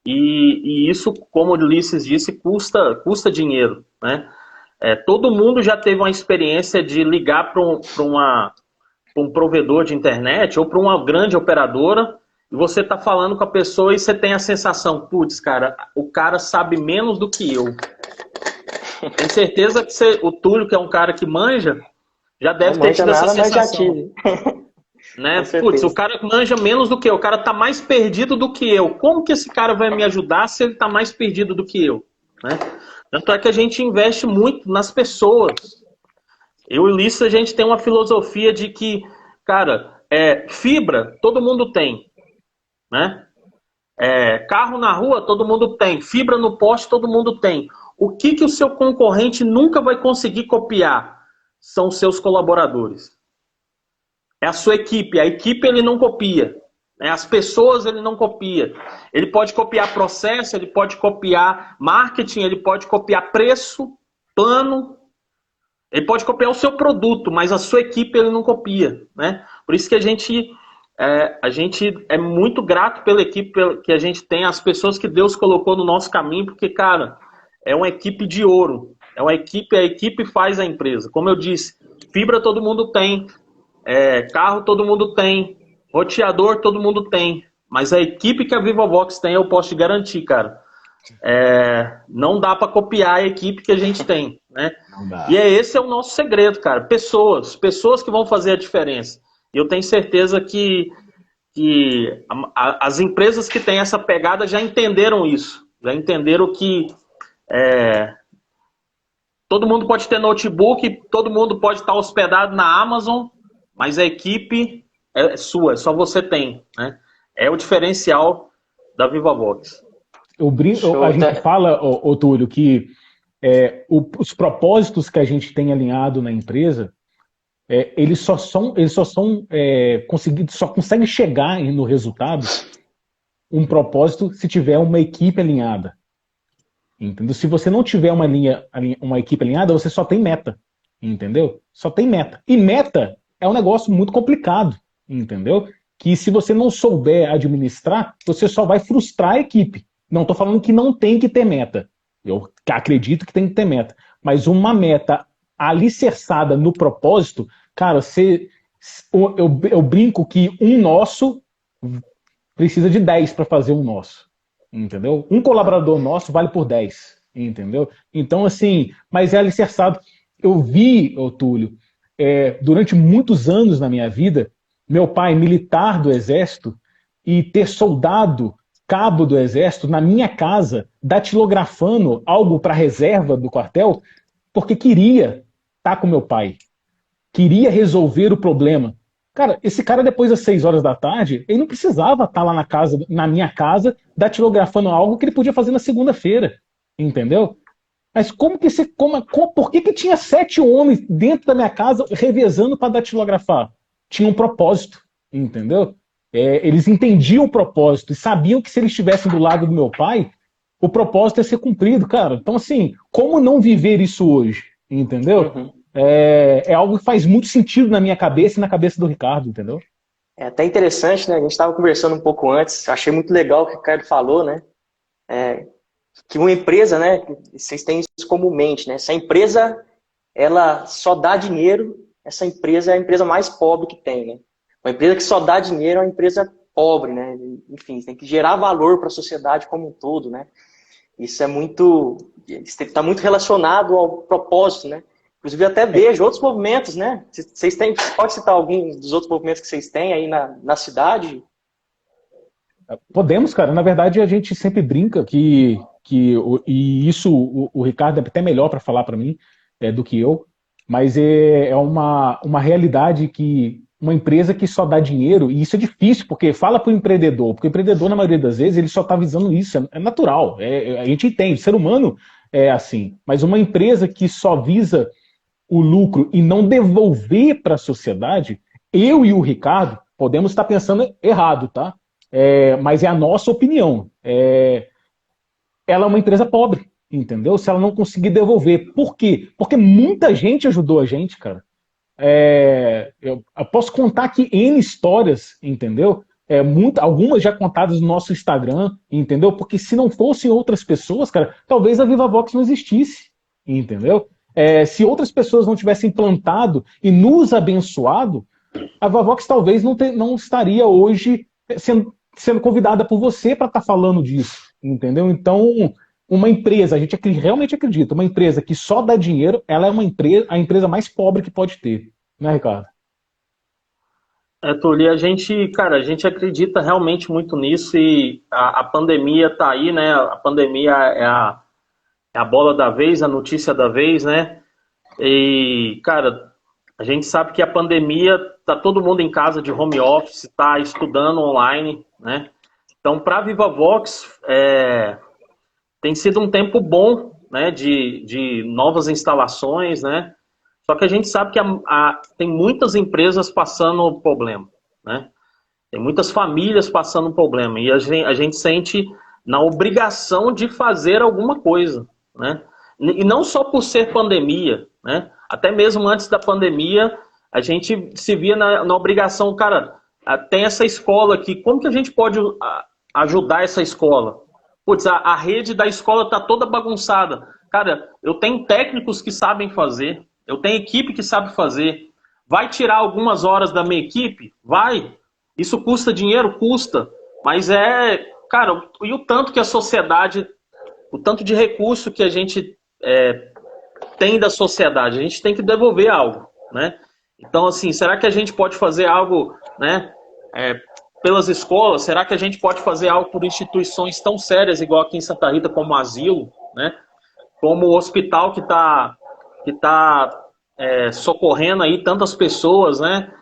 e isso, como o Ulisses disse, custa dinheiro, né? Todo mundo já teve uma experiência de ligar para um provedor de internet ou para uma grande operadora e você tá falando com a pessoa e você tem a sensação, putz, cara, o cara sabe menos do que eu. Tenho certeza que o Túlio, que é um cara que manja, já deve ter tido essa mas já sensação. tive. Né? Putz, o cara manja menos do que eu, o cara tá mais perdido do que eu. Como que esse cara vai me ajudar se ele tá mais perdido do que eu? Né? Tanto é que a gente investe muito nas pessoas. Eu e o Ulisses, a gente tem uma filosofia de que, cara, fibra todo mundo tem. Né? Carro na rua todo mundo tem. Fibra no poste todo mundo tem. O que o seu concorrente nunca vai conseguir copiar? São os seus colaboradores. É a sua equipe. A equipe ele não copia. As pessoas ele não copia. Ele pode copiar processo, ele pode copiar marketing, ele pode copiar preço, plano. Ele pode copiar o seu produto, mas a sua equipe ele não copia. Né? Por isso que a gente é muito grato pela equipe que a gente tem, as pessoas que Deus colocou no nosso caminho, porque, cara, é uma equipe de ouro. A equipe faz a empresa. Como eu disse, fibra todo mundo tem. Carro todo mundo tem, roteador todo mundo tem, mas a equipe que a Vivovox tem, eu posso te garantir, cara, não dá para copiar a equipe que a gente tem, né? E esse é o nosso segredo, cara, pessoas que vão fazer a diferença. E eu tenho certeza que as empresas que têm essa pegada já entenderam isso, já entenderam que todo mundo pode ter notebook, todo mundo pode estar hospedado na Amazon, mas a equipe é sua, só você tem. Né? É o diferencial da Vivovox. A gente fala, Túlio, que os propósitos que a gente tem alinhado na empresa, eles só conseguem chegar no resultado um propósito se tiver uma equipe alinhada. Entendeu? Se você não tiver uma equipe alinhada, você só tem meta. Entendeu? Só tem meta. E meta é um negócio muito complicado, entendeu? Que se você não souber administrar, você só vai frustrar a equipe. Não estou falando que não tem que ter meta. Eu acredito que tem que ter meta. Mas uma meta alicerçada no propósito, cara, eu brinco que um nosso precisa de 10 para fazer um nosso. Entendeu? Um colaborador nosso vale por 10. Entendeu? Então, assim, mas é alicerçado. Eu vi, Túlio, durante muitos anos na minha vida, meu pai militar do Exército e ter soldado cabo do Exército na minha casa, datilografando algo para a reserva do quartel, porque queria estar com meu pai, queria resolver o problema. Cara, esse cara depois das 6 horas da tarde, ele não precisava estar lá na minha casa, datilografando algo que ele podia fazer na segunda-feira, entendeu? Mas por que tinha 7 homens dentro da minha casa revezando para datilografar? Tinha um propósito, entendeu? Eles entendiam o propósito e sabiam que se eles estivessem do lado do meu pai, o propósito ia ser cumprido, cara. Então, assim, como não viver isso hoje, entendeu? Uhum. É algo que faz muito sentido na minha cabeça e na cabeça do Ricardo, entendeu? É até interessante, né? A gente estava conversando um pouco antes, achei muito legal o que o Ricardo falou, né? Que uma empresa, né? Vocês têm isso comumente, né? Se a empresa ela só dá dinheiro, essa empresa é a empresa mais pobre que tem, né? Uma empresa que só dá dinheiro é uma empresa pobre, né? Enfim, tem que gerar valor para a sociedade como um todo, né? Isso está muito relacionado ao propósito, né? Inclusive, eu até vejo outros movimentos, né? Pode citar algum dos outros movimentos que vocês têm aí na cidade? Podemos, cara. Na verdade, a gente sempre brinca e isso o Ricardo é até melhor para falar para mim do que eu, mas é uma realidade que uma empresa que só dá dinheiro, e isso é difícil, porque fala para o empreendedor, porque o empreendedor, na maioria das vezes, ele só está visando isso, é natural, a gente entende, o ser humano é assim, mas uma empresa que só visa o lucro e não devolver para a sociedade, eu e o Ricardo podemos estar pensando errado, tá? Mas é a nossa opinião. Ela é uma empresa pobre, entendeu? Se ela não conseguir devolver. Por quê? Porque muita gente ajudou a gente, cara. Eu posso contar aqui N histórias, entendeu? Algumas já contadas no nosso Instagram, entendeu? Porque se não fossem outras pessoas, cara, talvez a Vivovox não existisse, entendeu? Se outras pessoas não tivessem plantado e nos abençoado, a Vivovox talvez não estaria hoje sendo convidada por você para estar falando disso, entendeu? Então, uma empresa, a gente realmente acredita, uma empresa que só dá dinheiro, ela é a empresa mais pobre que pode ter, né, Ricardo? Tuli, cara, a gente acredita realmente muito nisso e a pandemia tá aí, né? A pandemia é a bola da vez, a notícia da vez, né? E, cara, a gente sabe que a pandemia tá todo mundo em casa de home office, tá estudando online, né? Então, para a Vivavox, tem sido um tempo bom, né? De novas instalações, né? Só que a gente sabe que tem muitas empresas passando problema, né? Tem muitas famílias passando problema e a gente sente na obrigação de fazer alguma coisa, né? E não só por ser pandemia, né? Até mesmo antes da pandemia, a gente se via na obrigação, cara, tem essa escola aqui, como que a gente pode ajudar essa escola? Putz, a rede da escola está toda bagunçada. Cara, eu tenho técnicos que sabem fazer, eu tenho equipe que sabe fazer. Vai tirar algumas horas da minha equipe? Vai. Isso custa dinheiro? Custa. Mas cara, e o tanto que a sociedade, o tanto de recurso que a gente tem da sociedade, a gente tem que devolver algo, né? Então, assim, será que a gente pode fazer algo, né, pelas escolas? Será que a gente pode fazer algo por instituições tão sérias, igual aqui em Santa Rita, como o asilo, né? Como o hospital que tá socorrendo aí tantas pessoas, né?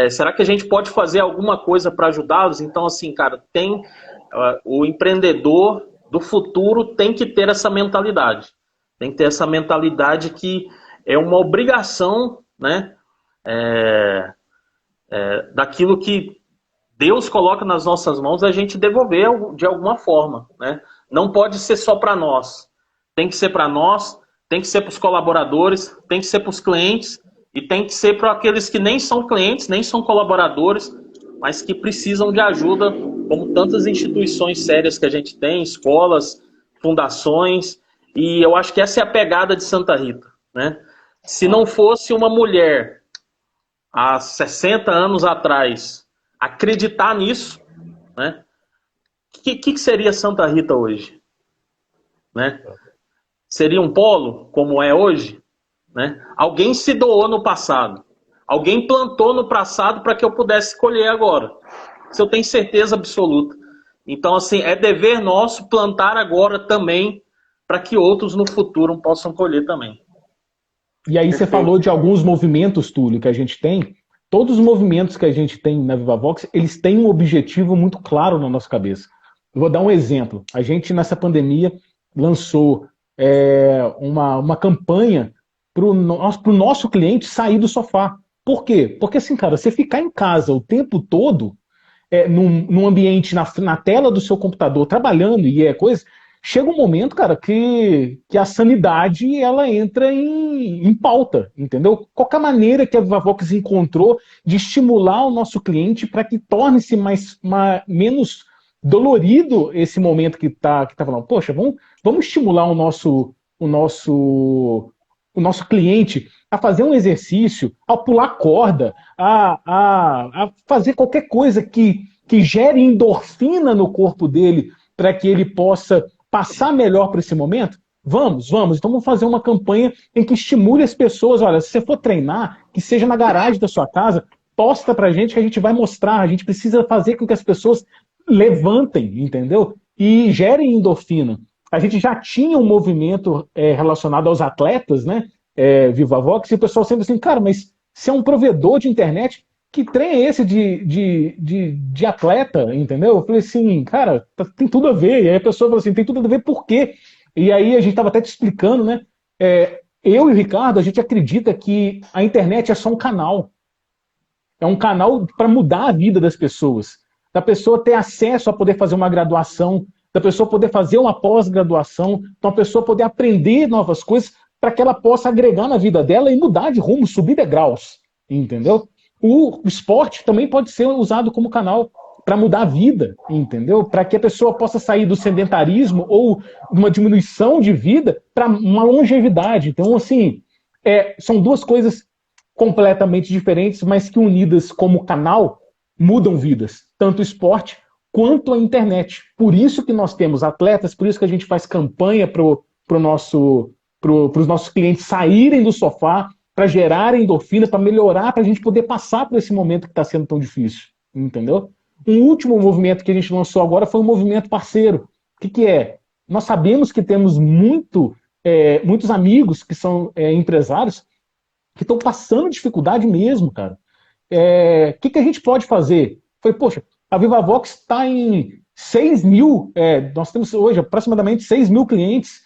Será que a gente pode fazer alguma coisa para ajudá-los? Então, assim, cara, o empreendedor do futuro tem que ter essa mentalidade. Tem que ter essa mentalidade que é uma obrigação, né? Daquilo que Deus coloca nas nossas mãos, a gente devolver de alguma forma, né? Não pode ser só para nós. Tem que ser para nós, tem que ser para os colaboradores, tem que ser para os clientes e tem que ser para aqueles que nem são clientes, nem são colaboradores, mas que precisam de ajuda, como tantas instituições sérias que a gente tem, escolas, fundações, e eu acho que essa é a pegada de Santa Rita, né? Se não fosse uma mulher há 60 anos atrás acreditar nisso, né? O que seria Santa Rita hoje? Né? Seria um polo, como é hoje? Né? Alguém se doou no passado. Alguém plantou no passado para que eu pudesse colher agora. Isso eu tenho certeza absoluta. Então, assim, é dever nosso plantar agora também para que outros no futuro possam colher também. E aí você falou de alguns movimentos, Túlio, que a gente tem. Todos os movimentos que a gente tem na Vivavox, eles têm um objetivo muito claro na nossa cabeça. Eu vou dar um exemplo. A gente, nessa pandemia, lançou uma campanha para o nosso cliente sair do sofá. Por quê? Porque, assim, cara, você ficar em casa o tempo todo, num ambiente, na tela do seu computador, trabalhando e coisa, chega um momento, cara, que a sanidade ela entra em pauta, entendeu? Qualquer maneira que a Vivavox encontrou de estimular o nosso cliente para que torne-se menos dolorido esse momento que tá falando, poxa, vamos estimular o nosso cliente a fazer um exercício, a pular corda, a fazer qualquer coisa que gere endorfina no corpo dele para que ele possa passar melhor por esse momento? Vamos. Então vamos fazer uma campanha em que estimule as pessoas. Olha, se você for treinar, que seja na garagem da sua casa, posta pra gente que a gente vai mostrar. A gente precisa fazer com que as pessoas levantem, entendeu? E gerem endorfina. A gente já tinha um movimento relacionado aos atletas, né? Vivavox, e o pessoal sempre assim, cara, mas se é um provedor de internet, que trem é esse de atleta, entendeu? Eu falei assim, cara, tem tudo a ver. E aí a pessoa falou assim, tem tudo a ver por quê? E aí a gente estava até te explicando, né? Eu e o Ricardo, a gente acredita que a internet é só um canal. É um canal para mudar a vida das pessoas. Da pessoa ter acesso a poder fazer uma graduação, da pessoa poder fazer uma pós-graduação, então a pessoa poder aprender novas coisas para que ela possa agregar na vida dela e mudar de rumo, subir degraus, entendeu? O esporte também pode ser usado como canal para mudar a vida, entendeu? Para que a pessoa possa sair do sedentarismo ou uma diminuição de vida para uma longevidade. Então, assim, são duas coisas completamente diferentes, mas que unidas como canal mudam vidas. Tanto o esporte quanto a internet. Por isso que nós temos atletas, por isso que a gente faz campanha para os nossos clientes saírem do sofá, para gerarem endorfina, para melhorar, para a gente poder passar por esse momento que está sendo tão difícil. Entendeu? Um último movimento que a gente lançou agora foi um movimento parceiro. O que é? Nós sabemos que temos muitos amigos que são empresários que estão passando dificuldade mesmo, cara. O que a gente pode fazer? Foi, poxa, a Vivavox está em 6 mil, nós temos hoje aproximadamente 6 mil clientes.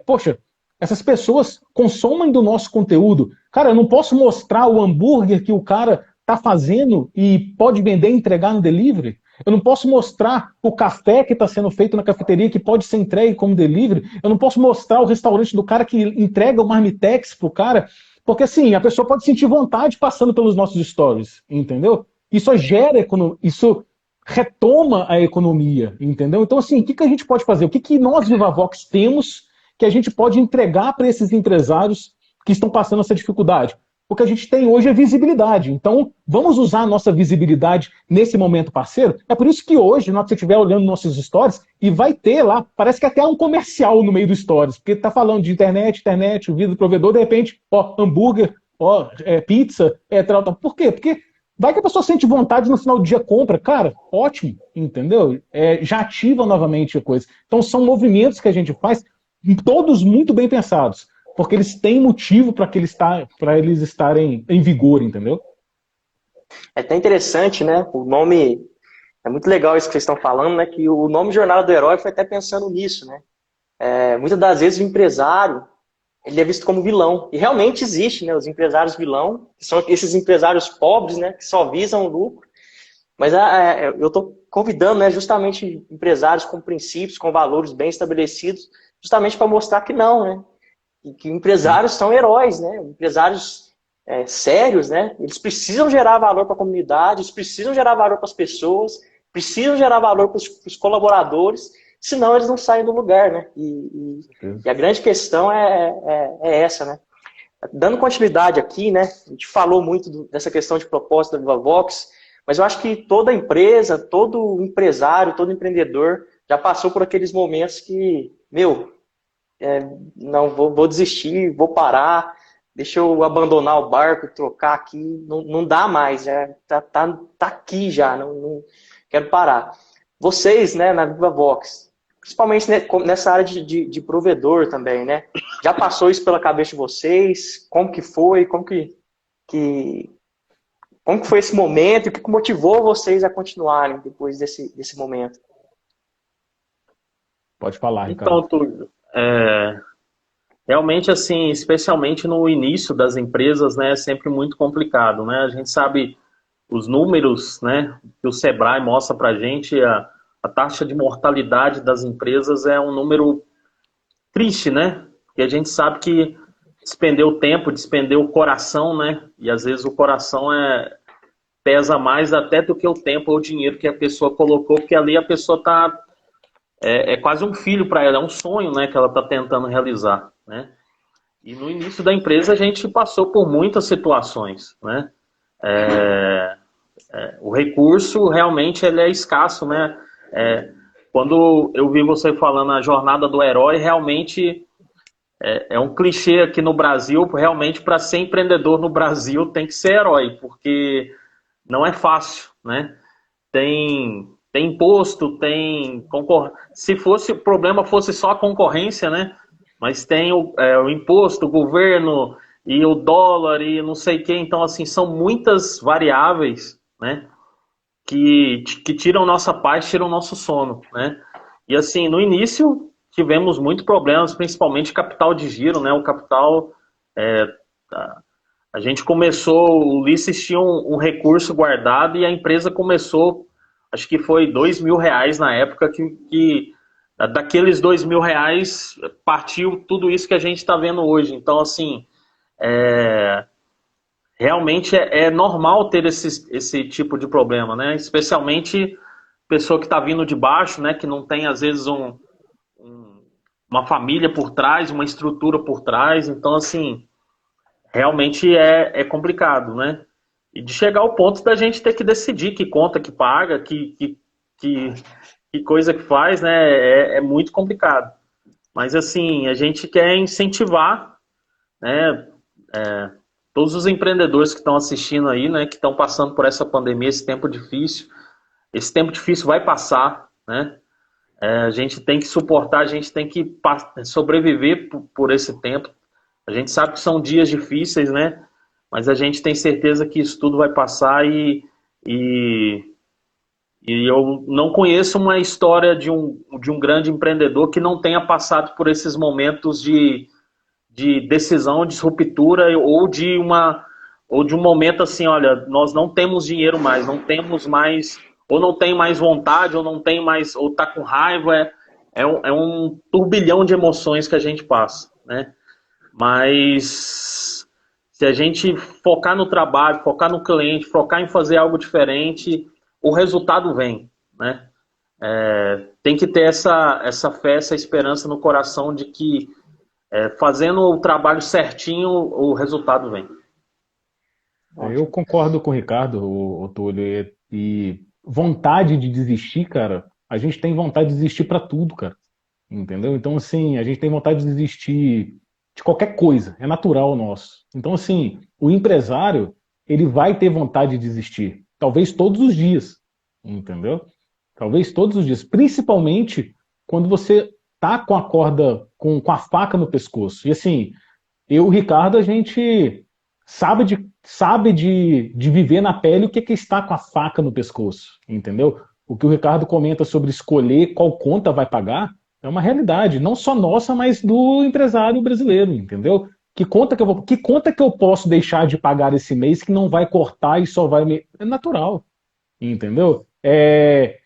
Poxa, essas pessoas consomem do nosso conteúdo. Cara, eu não posso mostrar o hambúrguer que o cara está fazendo e pode vender e entregar no delivery. Eu não posso mostrar o café que está sendo feito na cafeteria que pode ser entregue como delivery. Eu não posso mostrar o restaurante do cara que entrega o marmitex pro cara. Porque assim, a pessoa pode sentir vontade passando pelos nossos stories, entendeu? Isso gera economia, isso retoma a economia, entendeu? Então assim, o que a gente pode fazer? O que nós, Vivavox, temos que a gente pode entregar para esses empresários que estão passando essa dificuldade? O que a gente tem hoje é visibilidade. Então, vamos usar a nossa visibilidade nesse momento parceiro. É por isso que hoje, na hora que você estiver olhando nossos stories, e vai ter lá, parece que até há um comercial no meio do stories, porque está falando de internet, o vídeo do provedor, de repente, hambúrguer, pizza, tal. Por quê? Porque vai que a pessoa sente vontade no final do dia, compra. Cara, ótimo, entendeu? Já ativa novamente a coisa. Então, são movimentos que a gente faz, todos muito bem pensados. Porque eles têm motivo para eles estarem em vigor, entendeu? É até interessante, né? O nome... É muito legal isso que vocês estão falando, né? Que o nome Jornada do Herói foi até pensando nisso, né? Muitas das vezes o empresário, ele é visto como vilão. E realmente existe, né? Os empresários vilão, que são esses empresários pobres, né? Que só visam o lucro. Mas eu estou convidando, né, justamente empresários com princípios, com valores bem estabelecidos, justamente para mostrar que não, né? E que empresários são heróis, né? Empresários sérios, né? Eles precisam gerar valor para a comunidade, eles precisam gerar valor para as pessoas, precisam gerar valor para os colaboradores, senão eles não saem do lugar, né? E a grande questão é essa, né? Dando continuidade aqui, né? A gente falou muito dessa questão de propósito da Vivavox, mas eu acho que toda empresa, todo empresário, todo empreendedor já passou por aqueles momentos que, não, vou desistir, vou parar, deixa eu abandonar o barco, trocar aqui, não dá mais, tá aqui já, não quero parar. Vocês, né, na Vivavox, principalmente nessa área de provedor também, né, já passou isso pela cabeça de vocês? Como que foi? Como que foi esse momento? O que motivou vocês a continuarem depois desse momento? Pode falar, Ricardo. Então, Túlio, realmente, assim, especialmente no início das empresas, né, é sempre muito complicado, né? A gente sabe os números, né, que o Sebrae mostra para a gente, a taxa de mortalidade das empresas é um número triste, né? Porque a gente sabe que despendeu tempo, despendeu o coração, né? E às vezes o coração pesa mais até do que o tempo ou o dinheiro que a pessoa colocou, porque ali a pessoa está... É quase um filho para ela, é um sonho, né, que ela está tentando realizar, né? E no início da empresa a gente passou por muitas situações, né? O recurso realmente ele é escasso, né? Quando eu vi você falando a jornada do herói, realmente é um clichê aqui no Brasil, realmente para ser empreendedor no Brasil tem que ser herói, porque não é fácil, né? Tem imposto, tem concorrência. Se o problema fosse só a concorrência, né? Mas tem o imposto, o governo e o dólar e não sei o quê. Então, assim, são muitas variáveis, né? Que tiram nossa paz, tiram nosso sono, né? E, assim, no início tivemos muitos problemas, principalmente capital de giro, né? O capital... A gente começou... O Ulisses tinha um recurso guardado e a empresa começou... Acho que foi R$2.000 na época que daqueles R$2.000 partiu tudo isso que a gente está vendo hoje. Então, assim, realmente é normal ter esse tipo de problema, né? Especialmente pessoa que está vindo de baixo, né? Que não tem, às vezes, uma família por trás, uma estrutura por trás. Então, assim, realmente é complicado, né? E de chegar ao ponto da gente ter que decidir que conta que paga, que que coisa que faz, né? É muito complicado. Mas, assim, a gente quer incentivar, né, todos os empreendedores que estão assistindo aí, né, que estão passando por essa pandemia, esse tempo difícil. Esse tempo difícil vai passar, né? A gente tem que suportar, a gente tem que sobreviver por esse tempo. A gente sabe que são dias difíceis, né? Mas a gente tem certeza que isso tudo vai passar e eu não conheço uma história de um grande empreendedor que não tenha passado por esses momentos de decisão, de ruptura ou de um momento assim, olha, nós não temos dinheiro mais, não temos mais, ou não tem mais vontade, ou não tem mais, ou está com raiva, é um turbilhão de emoções que a gente passa, né? Mas se a gente focar no trabalho, focar no cliente, focar em fazer algo diferente, o resultado vem, né? Tem que ter essa fé, essa esperança no coração de que fazendo o trabalho certinho, o resultado vem. Eu concordo com o Ricardo, o Túlio, e vontade de desistir, cara, a gente tem vontade de desistir para tudo, cara, entendeu? Então, assim, a gente tem vontade de desistir de qualquer coisa, é natural nosso. Então, assim, o empresário, ele vai ter vontade de desistir, talvez todos os dias, entendeu? Talvez todos os dias, principalmente quando você tá com a corda, com a faca no pescoço. E assim, eu e o Ricardo, a gente sabe de viver na pele o que é estar com a faca no pescoço, entendeu? O que o Ricardo comenta sobre escolher qual conta vai pagar é uma realidade, não só nossa, mas do empresário brasileiro, entendeu? Que conta que eu posso deixar de pagar esse mês que não vai cortar e só vai me... É natural, entendeu? É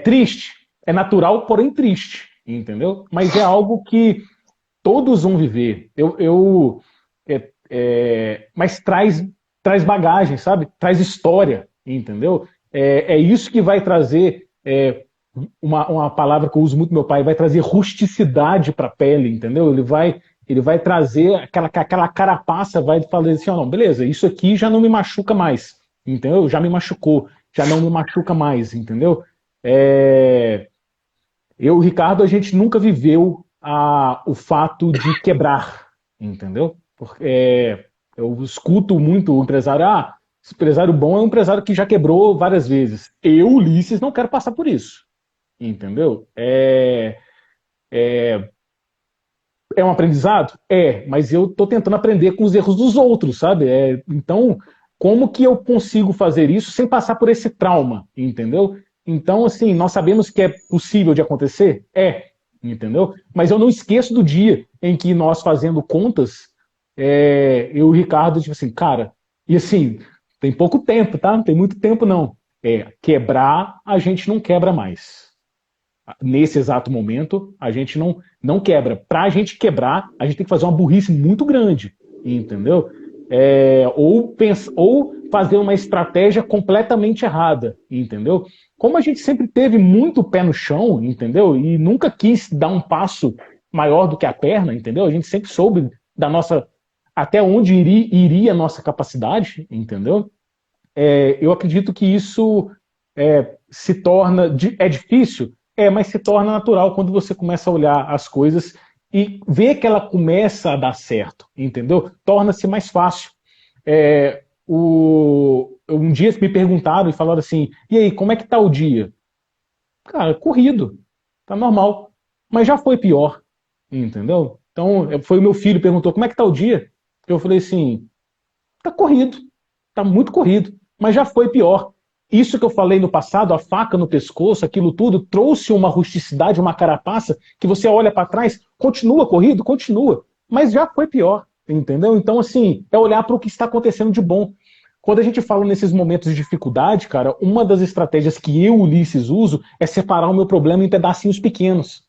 triste, é natural, porém triste, entendeu? Mas é algo que todos vão viver. Mas traz bagagem, sabe? Traz história, entendeu? É isso que vai trazer uma palavra que eu uso muito meu pai, vai trazer rusticidade para a pele, entendeu? Ele vai trazer aquela carapaça, vai falar assim, oh, não, beleza, isso aqui já não me machuca mais, entendeu? Já me machucou, já não me machuca mais, entendeu? Eu, Ricardo, a gente nunca viveu o fato de quebrar, entendeu? Porque eu escuto muito o empresário, esse empresário bom é um empresário que já quebrou várias vezes. Eu, Ulisses, não quero passar por isso, entendeu? É um aprendizado? Mas eu estou tentando aprender com os erros dos outros, sabe? Então, como que eu consigo fazer isso sem passar por esse trauma, entendeu? Então, assim, nós sabemos que é possível de acontecer? Entendeu? Mas eu não esqueço do dia em que nós fazendo contas, eu e o Ricardo, tipo assim, cara, e assim, tem pouco tempo, tá? Não tem muito tempo, não. Quebrar, a gente não quebra mais. Nesse exato momento, a gente não quebra. Para a gente quebrar, a gente tem que fazer uma burrice muito grande, entendeu? Ou fazer uma estratégia completamente errada, entendeu? Como a gente sempre teve muito pé no chão, entendeu? E nunca quis dar um passo maior do que a perna, entendeu? A gente sempre soube até onde iria a nossa capacidade, entendeu? Eu acredito que isso se torna... É difícil? Mas se torna natural quando você começa a olhar as coisas e ver que ela começa a dar certo, entendeu? Torna-se mais fácil. Um dia me perguntaram e falaram assim, e aí, como é que tá o dia? Cara, corrido, tá normal, mas já foi pior, entendeu? Então, foi o meu filho que perguntou, como é que tá o dia? Eu falei assim, tá corrido, tá muito corrido, mas já foi pior. Isso que eu falei no passado, a faca no pescoço, aquilo tudo, trouxe uma rusticidade, uma carapaça, que você olha para trás, continua corrido? Continua, mas já foi pior, entendeu? Então, assim, é olhar para o que está acontecendo de bom. Quando a gente fala nesses momentos de dificuldade, cara, uma das estratégias que eu, Ulisses, uso é separar o meu problema em pedacinhos pequenos.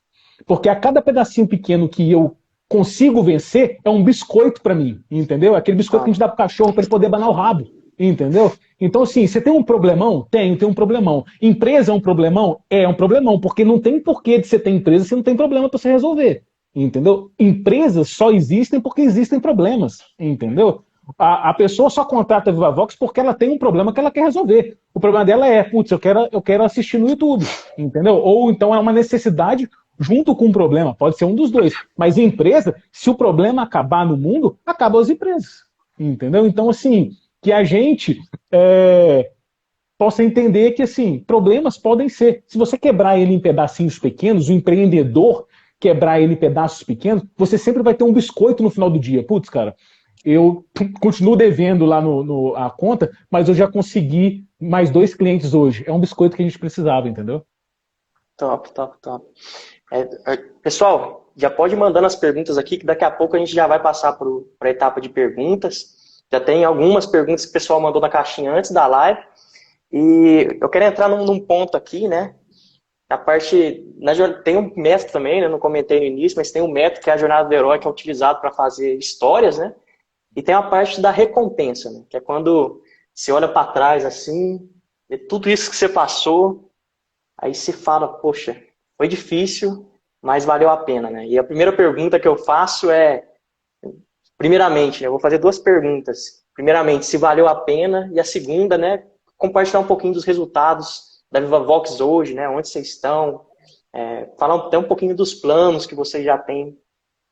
Porque a cada pedacinho pequeno que eu consigo vencer é um biscoito para mim, entendeu? Aquele biscoito que a gente dá pro cachorro para ele poder abanar o rabo, entendeu? Então, assim, você tem um problemão? Tem um problemão. Empresa é um problemão? É um problemão, porque não tem porquê de você ter empresa se não tem problema para você resolver, entendeu? Empresas só existem porque existem problemas, entendeu? A pessoa só contrata a Viva Vox porque ela tem um problema que ela quer resolver. O problema dela é, putz, eu quero assistir no YouTube, entendeu? Ou então é uma necessidade junto com um problema, pode ser um dos dois. Mas empresa, se o problema acabar no mundo, acabam as empresas, entendeu? Então, assim, que a gente possa entender que, assim, problemas podem ser. Se você quebrar ele em pedacinhos pequenos, o empreendedor quebrar ele em pedaços pequenos, você sempre vai ter um biscoito no final do dia. Putz, cara, eu continuo devendo lá a conta, mas eu já consegui mais 2 clientes hoje. É um biscoito que a gente precisava, entendeu? Top, top, top. Pessoal, já pode ir mandando as perguntas aqui, que daqui a pouco a gente já vai passar para a etapa de perguntas. Já tem algumas perguntas que o pessoal mandou na caixinha antes da live. E eu quero entrar num ponto aqui, né? A parte. Tem um método também, né? Não comentei no início, mas tem um método que é a jornada do herói, que é utilizado para fazer histórias, né? E tem a parte da recompensa, né? Que é quando você olha para trás assim, vê tudo isso que você passou, aí você fala, poxa, foi difícil, mas valeu a pena, né? E a primeira pergunta que eu faço é, primeiramente, né, eu vou fazer 2 perguntas. Primeiramente, se valeu a pena, e a segunda, né, compartilhar um pouquinho dos resultados da Viva Vox hoje, né, onde vocês estão, falar até um pouquinho dos planos que vocês já têm.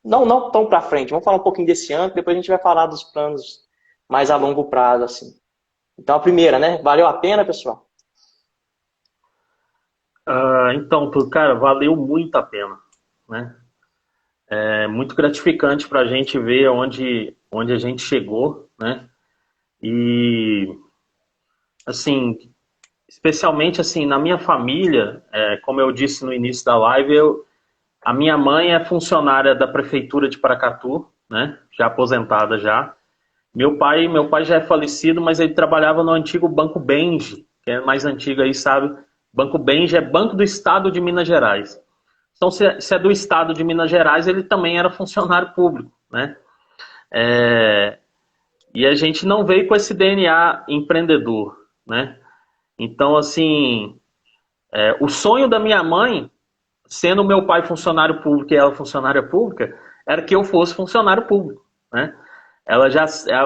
Não tão para frente, vamos falar um pouquinho desse ano, depois a gente vai falar dos planos mais a longo prazo, assim. Então, a primeira, né, valeu a pena, pessoal? Então, cara, valeu muito a pena, né? É muito gratificante para a gente ver onde a gente chegou, né? E, assim, especialmente assim, na minha família, como eu disse no início da live, a minha mãe é funcionária da prefeitura de Paracatu, né? Já aposentada já. Meu pai já é falecido, mas ele trabalhava no antigo Banco Benji, que é mais antigo aí, sabe? Banco Benji é Banco do Estado de Minas Gerais. Então, se é do Estado de Minas Gerais, ele também era funcionário público, né? E a gente não veio com esse DNA empreendedor, né? Então, assim, o sonho da minha mãe, sendo meu pai funcionário público e ela funcionária pública, era que eu fosse funcionário público, né?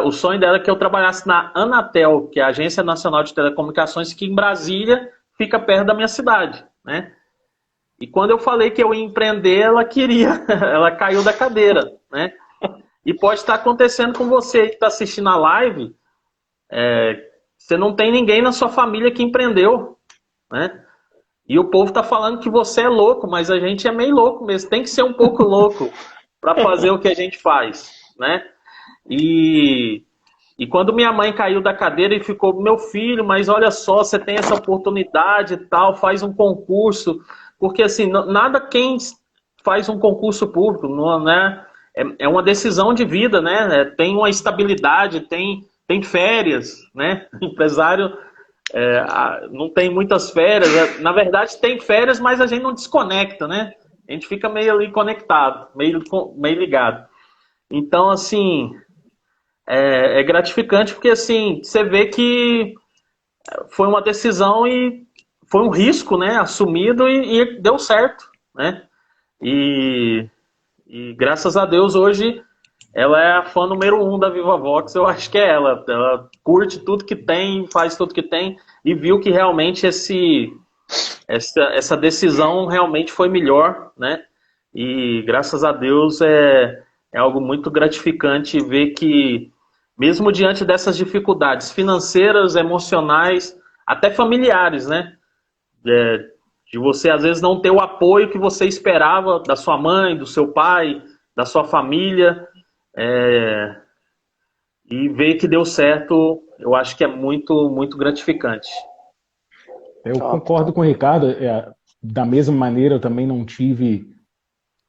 O sonho dela é que eu trabalhasse na Anatel, que é a Agência Nacional de Telecomunicações, que em Brasília fica perto da minha cidade, né? E quando eu falei que eu ia empreender, ela queria, ela caiu da cadeira, né? E pode estar acontecendo com você que está assistindo a live, você não tem ninguém na sua família que empreendeu, né? E o povo está falando que você é louco, mas a gente é meio louco mesmo, tem que ser um pouco louco para fazer o que a gente faz, né? E quando minha mãe caiu da cadeira e ficou, meu filho, mas olha só, você tem essa oportunidade e tal, faz um concurso. Porque, assim, nada quem faz um concurso público, não, né? É uma decisão de vida, né? Tem uma estabilidade, tem férias, né? Empresário não tem muitas férias. Na verdade, tem férias, mas a gente não desconecta, né? A gente fica meio ali conectado, meio ligado. Então, assim, é gratificante porque, assim, você vê que foi uma decisão e foi um risco, né, assumido e deu certo, né? E graças a Deus hoje ela é a fã número 1 da Viva Vox, eu acho que é ela. Ela curte tudo que tem, faz tudo que tem e viu que realmente essa decisão realmente foi melhor, né? E graças a Deus é algo muito gratificante ver que mesmo diante dessas dificuldades financeiras, emocionais, até familiares, né? De você às vezes não ter o apoio que você esperava da sua mãe, do seu pai, da sua família, e ver que deu certo, eu acho que é muito, muito gratificante. Eu concordo com o Ricardo, da mesma maneira eu também não tive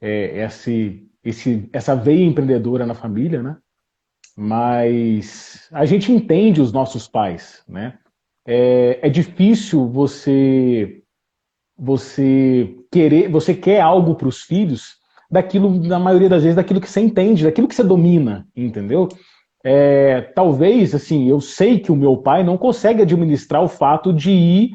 essa veia empreendedora na família, né? Mas a gente entende os nossos pais, né? É difícil você quer algo para os filhos daquilo, na maioria das vezes, daquilo que você entende, daquilo que você domina, entendeu? Talvez, assim, eu sei que o meu pai não consegue administrar o fato de ir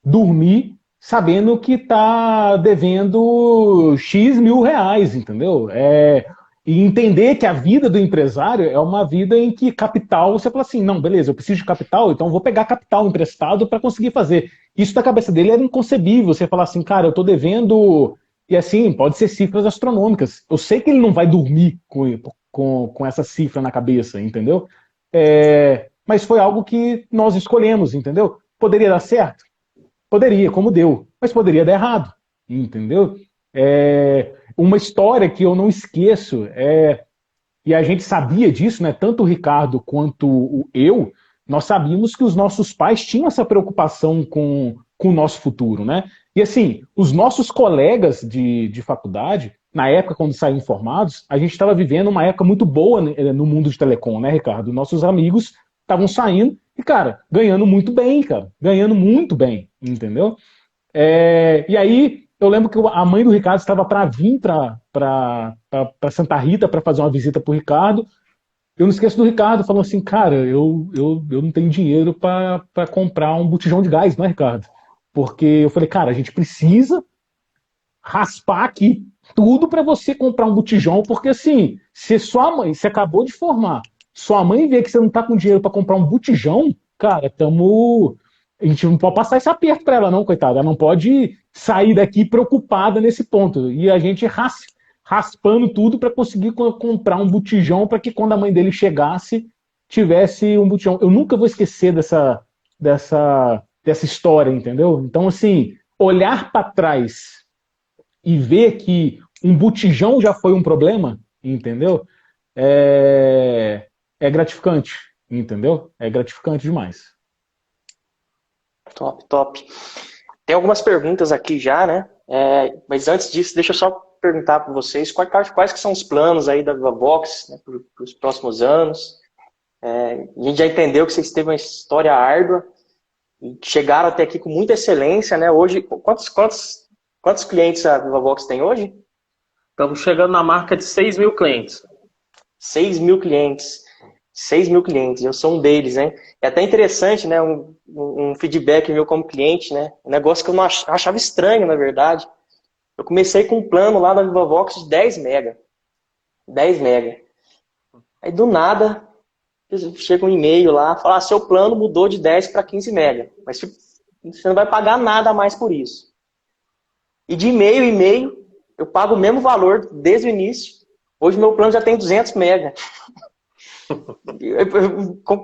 dormir sabendo que está devendo X mil reais, entendeu? E entender que a vida do empresário é uma vida em que capital, você fala assim, não, beleza, eu preciso de capital, então eu vou pegar capital emprestado para conseguir fazer. Isso da cabeça dele era inconcebível, você falar assim, cara, eu estou devendo, e assim, pode ser cifras astronômicas. Eu sei que ele não vai dormir com essa cifra na cabeça, entendeu? Mas foi algo que nós escolhemos, entendeu? Poderia dar certo? Poderia, como deu, mas poderia dar errado, entendeu? Uma história que eu não esqueço e a gente sabia disso, né? Tanto o Ricardo quanto eu, nós sabíamos que os nossos pais tinham essa preocupação com o nosso futuro, né? E assim, os nossos colegas de faculdade, na época quando saíram formados, a gente estava vivendo uma época muito boa no mundo de telecom, né, Ricardo? Nossos amigos estavam saindo e, cara, ganhando muito bem, cara, ganhando muito bem, entendeu? E aí, eu lembro que a mãe do Ricardo estava para vir para Santa Rita para fazer uma visita para o Ricardo. Eu não esqueço do Ricardo falando assim, cara, eu não tenho dinheiro para comprar um botijão de gás, não é, Ricardo? Porque eu falei, cara, a gente precisa raspar aqui tudo para você comprar um botijão, porque assim, se sua mãe, você acabou de formar, sua mãe vê que você não tá com dinheiro para comprar um botijão, cara, a gente não pode passar esse aperto para ela não, coitada, ela não pode sair daqui preocupada nesse ponto. E a gente raspando tudo para conseguir comprar um botijão para que quando a mãe dele chegasse, tivesse um botijão. Eu nunca vou esquecer dessa história, entendeu? Então, assim, olhar para trás e ver que um botijão já foi um problema, entendeu? É gratificante, entendeu? É gratificante demais. Top, top. Tem algumas perguntas aqui já, né? Mas antes disso, deixa eu só perguntar para vocês quais que são os planos aí da Vivavox, né, para os próximos anos. A gente já entendeu que vocês teve uma história árdua e chegaram até aqui com muita excelência, né? Hoje, quantos clientes a Vivavox tem hoje? Estamos chegando na marca de 6 mil clientes. 6 mil clientes. 6 mil clientes, eu sou um deles, né? É até interessante, né? Um feedback meu como cliente, né? Um negócio que eu não achava estranho, na verdade. Eu comecei com um plano lá da Vivavox de 10 mega. 10 mega. Aí do nada, chega um e-mail lá, fala, seu plano mudou de 10 para 15 mega. Mas você não vai pagar nada a mais por isso. E de e-mail em e-mail, eu pago o mesmo valor desde o início. Hoje meu plano já tem 200 mega.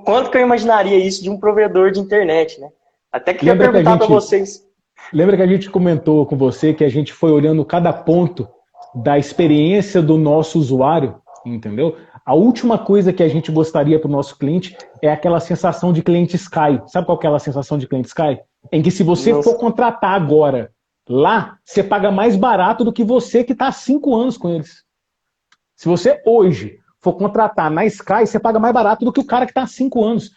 Quanto que eu imaginaria isso de um provedor de internet, né? Até queria perguntar para vocês. Lembra que a gente comentou com você que a gente foi olhando cada ponto da experiência do nosso usuário, entendeu? A última coisa que a gente gostaria para o nosso cliente é aquela sensação de cliente Sky. Sabe qual é aquela sensação de cliente Sky? Em que se você for contratar agora lá, você paga mais barato do que você que está há 5 anos com eles. Se você hoje for contratar na Sky, você paga mais barato do que o cara que está há 5 anos.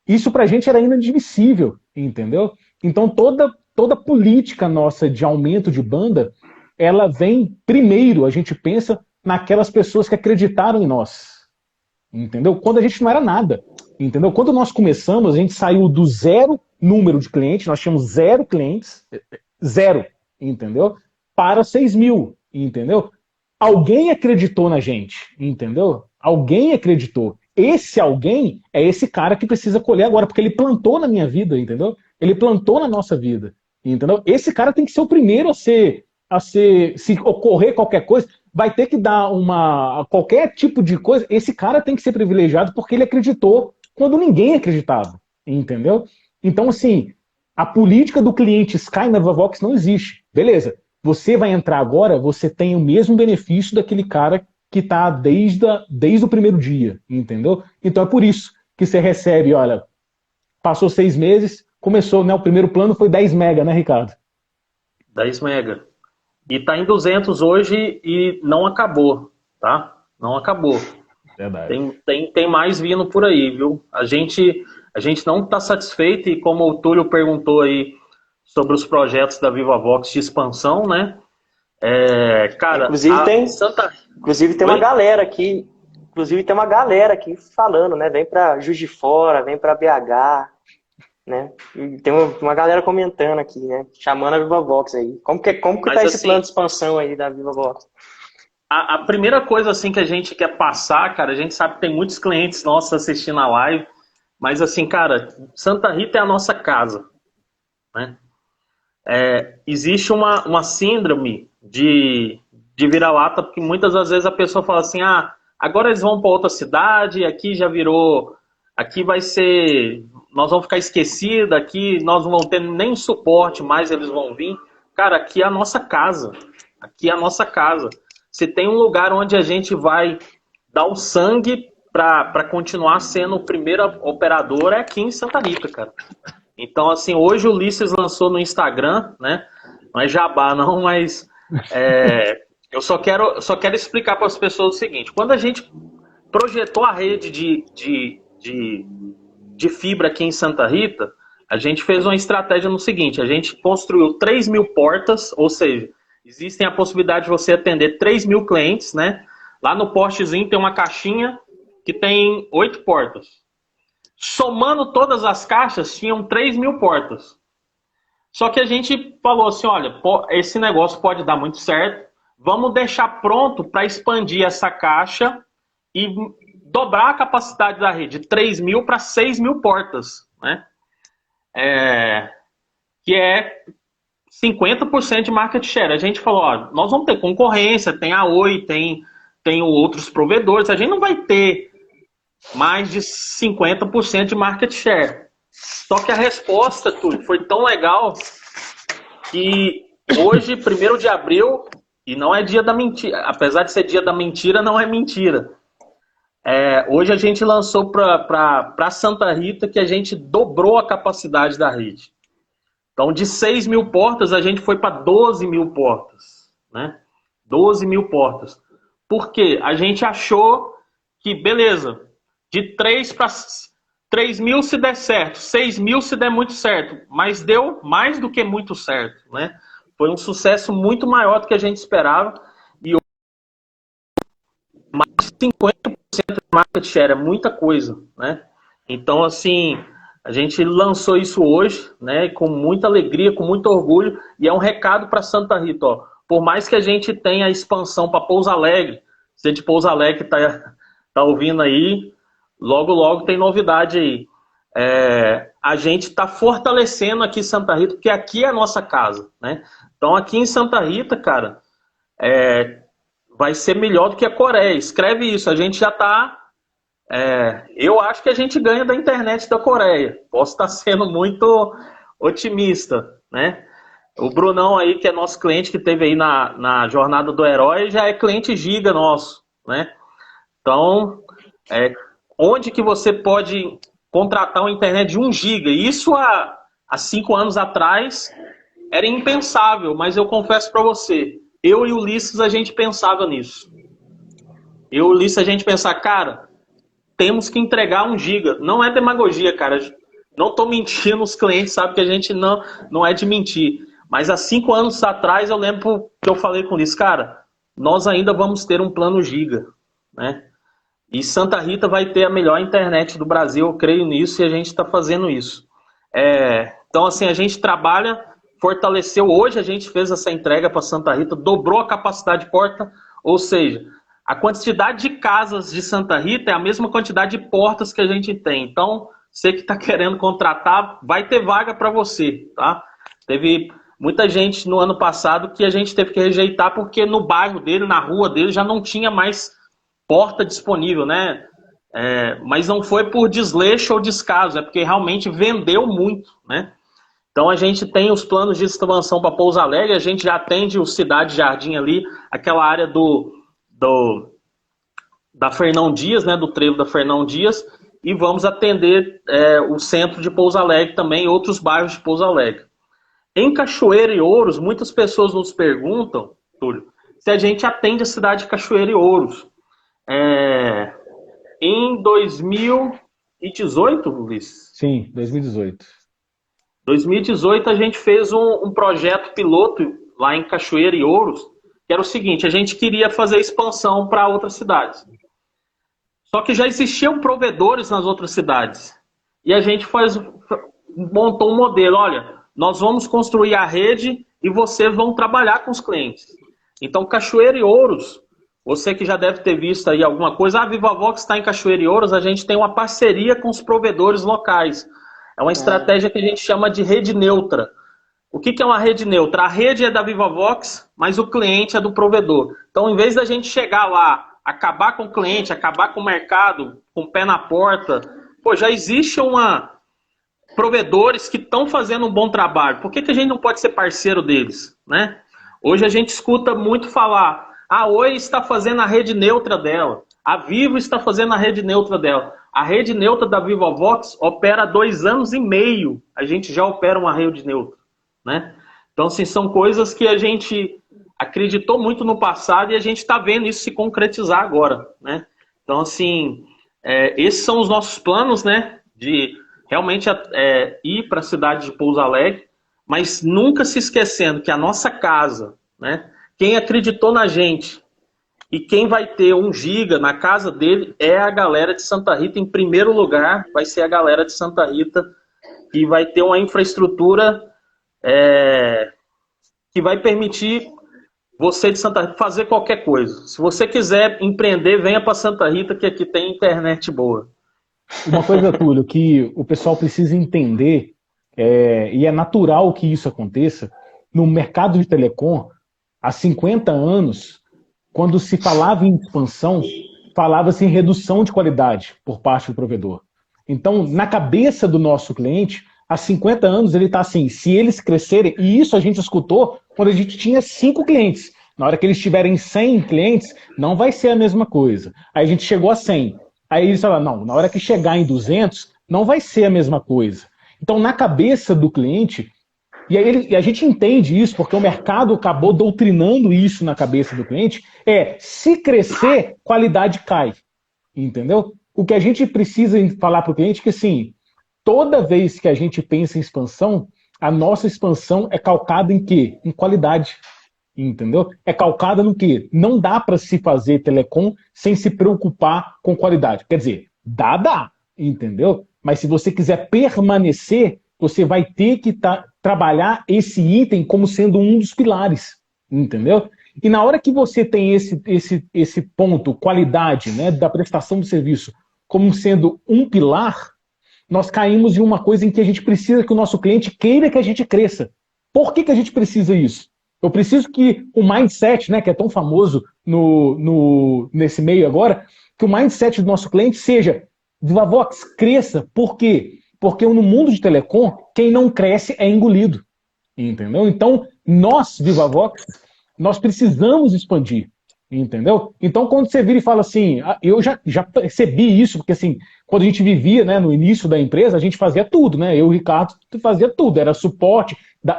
Isso pra gente era inadmissível, entendeu? Então toda política nossa de aumento de banda, ela vem primeiro, a gente pensa naquelas pessoas que acreditaram em nós, entendeu? Quando a gente não era nada, entendeu? Quando nós começamos, a gente saiu do 0 número de clientes, nós tínhamos 0 clientes, 0, entendeu? Para 6 mil, entendeu? Alguém acreditou na gente, entendeu? Alguém acreditou. Esse alguém é esse cara que precisa colher agora, porque ele plantou na minha vida, entendeu? Ele plantou na nossa vida, entendeu? Esse cara tem que ser o primeiro se ocorrer qualquer coisa, vai ter que dar qualquer tipo de coisa, esse cara tem que ser privilegiado porque ele acreditou quando ninguém acreditava, entendeu? Então, assim, a política do cliente Sky na Vivavox não existe. Beleza, você vai entrar agora, você tem o mesmo benefício daquele cara que está desde o primeiro dia, entendeu? Então é por isso que você recebe, olha, passou 6 meses, começou, né? O primeiro plano foi 10 mega, né, Ricardo? 10 mega. E está em 200 hoje e não acabou, tá? Não acabou. Verdade. Tem mais vindo por aí, viu? A gente não está satisfeito e como o Túlio perguntou aí sobre os projetos da Vivavox de expansão, né? Cara, inclusive tem uma galera aqui. Inclusive tem uma galera aqui falando, né? Vem para Juiz de Fora, vem para BH, né? E tem uma galera comentando aqui, né? Chamando a Vivavox aí. Como que tá esse plano de expansão aí da Vivavox? A primeira coisa assim que a gente quer passar, cara, a gente sabe que tem muitos clientes nossos assistindo a live, mas assim, cara, Santa Rita é a nossa casa, né? Existe uma síndrome de vira-lata, porque muitas das vezes a pessoa fala assim, agora eles vão para outra cidade, aqui já virou, aqui vai ser, nós vamos ficar esquecidos, aqui nós não vamos ter nem suporte mais, eles vão vir. Cara, aqui é a nossa casa, aqui é a nossa casa. Se tem um lugar onde a gente vai dar o sangue para continuar sendo o primeiro operador, é aqui em Santa Rita, cara. Então, assim, hoje o Ulisses lançou no Instagram, né? Não é jabá, não, mas eu só quero explicar para as pessoas o seguinte: quando a gente projetou a rede de fibra aqui em Santa Rita, a gente fez uma estratégia no seguinte: a gente construiu 3.000 portas, ou seja, existem a possibilidade de você atender 3.000 clientes, né? Lá no postezinho tem uma caixinha que tem 8 portas. Somando todas as caixas, tinham 3.000 portas. Só que a gente falou assim, olha, esse negócio pode dar muito certo, vamos deixar pronto para expandir essa caixa e dobrar a capacidade da rede, de 3.000 para 6.000 portas, né? Que é 50% de market share. A gente falou, ó, nós vamos ter concorrência, tem a Oi, tem outros provedores, a gente não vai ter mais de 50% de market share. Só que a resposta, Túlio, foi tão legal que hoje, 1º de abril, e não é dia da mentira, apesar de ser dia da mentira, não é mentira. Hoje a gente lançou para Santa Rita que a gente dobrou a capacidade da rede. Então, de 6.000 portas, a gente foi para 12.000 portas, né? 12.000 portas. Por quê? A gente achou que, beleza, de 3 para 3.000 se der certo, 6.000 se der muito certo, mas deu mais do que muito certo, né? Foi um sucesso muito maior do que a gente esperava e mais de 50% de market share é muita coisa, né? Então, assim, a gente lançou isso hoje, né? Com muita alegria, com muito orgulho, e é um recado para Santa Rita, ó. Por mais que a gente tenha a expansão para Pouso Alegre, você de Pouso Alegre tá ouvindo aí, logo, logo tem novidade aí. A gente está fortalecendo aqui Santa Rita, porque aqui é a nossa casa, né? Então, aqui em Santa Rita, cara, vai ser melhor do que a Coreia. Escreve isso, a gente já está... eu acho que a gente ganha da internet da Coreia. Posso estar sendo muito otimista, né? O Brunão aí, que é nosso cliente, que teve aí na Jornada do Herói, já é cliente giga nosso, né? Então, onde que você pode contratar uma internet de 1 giga? Isso há 5 anos atrás era impensável, mas eu confesso para você, eu e o Ulisses, a gente pensava nisso. Eu e o Ulisses, a gente pensava, cara, temos que entregar 1 giga. Não é demagogia, cara. Não estou mentindo, os clientes sabem que a gente não é de mentir. Mas há 5 anos atrás eu lembro que eu falei com o Ulisses, cara, nós ainda vamos ter um plano giga, né? E Santa Rita vai ter a melhor internet do Brasil, eu creio nisso e a gente está fazendo isso. Então, assim, a gente trabalha, fortaleceu. Hoje a gente fez essa entrega para Santa Rita, dobrou a capacidade de porta, ou seja, a quantidade de casas de Santa Rita é a mesma quantidade de portas que a gente tem. Então, você que está querendo contratar, vai ter vaga para você, tá? Teve muita gente no ano passado que a gente teve que rejeitar porque no bairro dele, na rua dele, já não tinha mais porta disponível, né? Mas não foi por desleixo ou descaso, é porque realmente vendeu muito, né? Então a gente tem os planos de expansão para Pouso Alegre, a gente já atende o Cidade Jardim ali, aquela área da Fernão Dias, né? Do trevo da Fernão Dias, e vamos atender o centro de Pouso Alegre também, outros bairros de Pouso Alegre. Em Cachoeira e Ouros, muitas pessoas nos perguntam, Túlio, se a gente atende a cidade de Cachoeira e Ouros. Em 2018, Luiz? Sim, 2018. 2018 a gente fez um projeto piloto lá em Cachoeira e Ouros, que era o seguinte, a gente queria fazer expansão para outras cidades. Só que já existiam provedores nas outras cidades. E a gente montou um modelo, olha, nós vamos construir a rede e vocês vão trabalhar com os clientes. Então, Cachoeira e Ouros Você que já deve ter visto aí alguma coisa, a Vivavox está em Cachoeira e Ouros, a gente tem uma parceria com os provedores locais. É uma estratégia que a gente chama de rede neutra. O que é uma rede neutra? A rede é da Vivavox, mas o cliente é do provedor. Então, em vez da gente chegar lá, acabar com o cliente, acabar com o mercado, com o pé na porta, pô, já existe provedores que estão fazendo um bom trabalho. Por que a gente não pode ser parceiro deles, né? Hoje a gente escuta muito falar, a Oi está fazendo a rede neutra dela, a Vivo está fazendo a rede neutra dela. A rede neutra da Vivavox opera há 2 anos e meio. A gente já opera uma rede neutra, né? Então, assim, são coisas que a gente acreditou muito no passado e a gente está vendo isso se concretizar agora, né? Então, assim, esses são os nossos planos, né? De realmente ir para a cidade de Pouso Alegre, mas nunca se esquecendo que a nossa casa, né? Quem acreditou na gente e quem vai ter 1 giga na casa dele é a galera de Santa Rita. Em primeiro lugar, vai ser a galera de Santa Rita, que vai ter uma infraestrutura que vai permitir você de Santa Rita fazer qualquer coisa. Se você quiser empreender, venha para Santa Rita, que aqui tem internet boa. Uma coisa, Túlio, que o pessoal precisa entender, e é natural que isso aconteça, no mercado de telecom, há 50 anos, quando se falava em expansão, falava-se em redução de qualidade por parte do provedor. Então, na cabeça do nosso cliente, há 50 anos ele está assim, se eles crescerem, e isso a gente escutou quando a gente tinha 5 clientes. Na hora que eles tiverem 100 clientes, não vai ser a mesma coisa. Aí a gente chegou a 100. Aí eles falaram, não, na hora que chegar em 200, não vai ser a mesma coisa. Então, na cabeça do cliente, e a gente entende isso, porque o mercado acabou doutrinando isso na cabeça do cliente, se crescer, qualidade cai. Entendeu? O que a gente precisa falar para o cliente é que, assim, toda vez que a gente pensa em expansão, a nossa expansão é calcada em quê? Em qualidade. Entendeu? É calcada no quê? Não dá para se fazer telecom sem se preocupar com qualidade. Quer dizer, dá, entendeu? Mas se você quiser permanecer, você vai ter que trabalhar esse item como sendo um dos pilares, entendeu? E na hora que você tem esse ponto, qualidade, né, da prestação do serviço, como sendo um pilar, nós caímos em uma coisa em que a gente precisa que o nosso cliente queira que a gente cresça. Por que a gente precisa isso? Eu preciso que o mindset, né, que é tão famoso nesse meio agora, que o mindset do nosso cliente seja, Vivavox, cresça. Por quê? Porque no mundo de telecom, quem não cresce é engolido. Entendeu? Então, nós, Vivavox, nós precisamos expandir. Entendeu? Então, quando você vira e fala assim, eu já percebi isso, porque assim, quando a gente vivia, né, no início da empresa, a gente fazia tudo, né? Eu e o Ricardo fazia tudo, era suporte,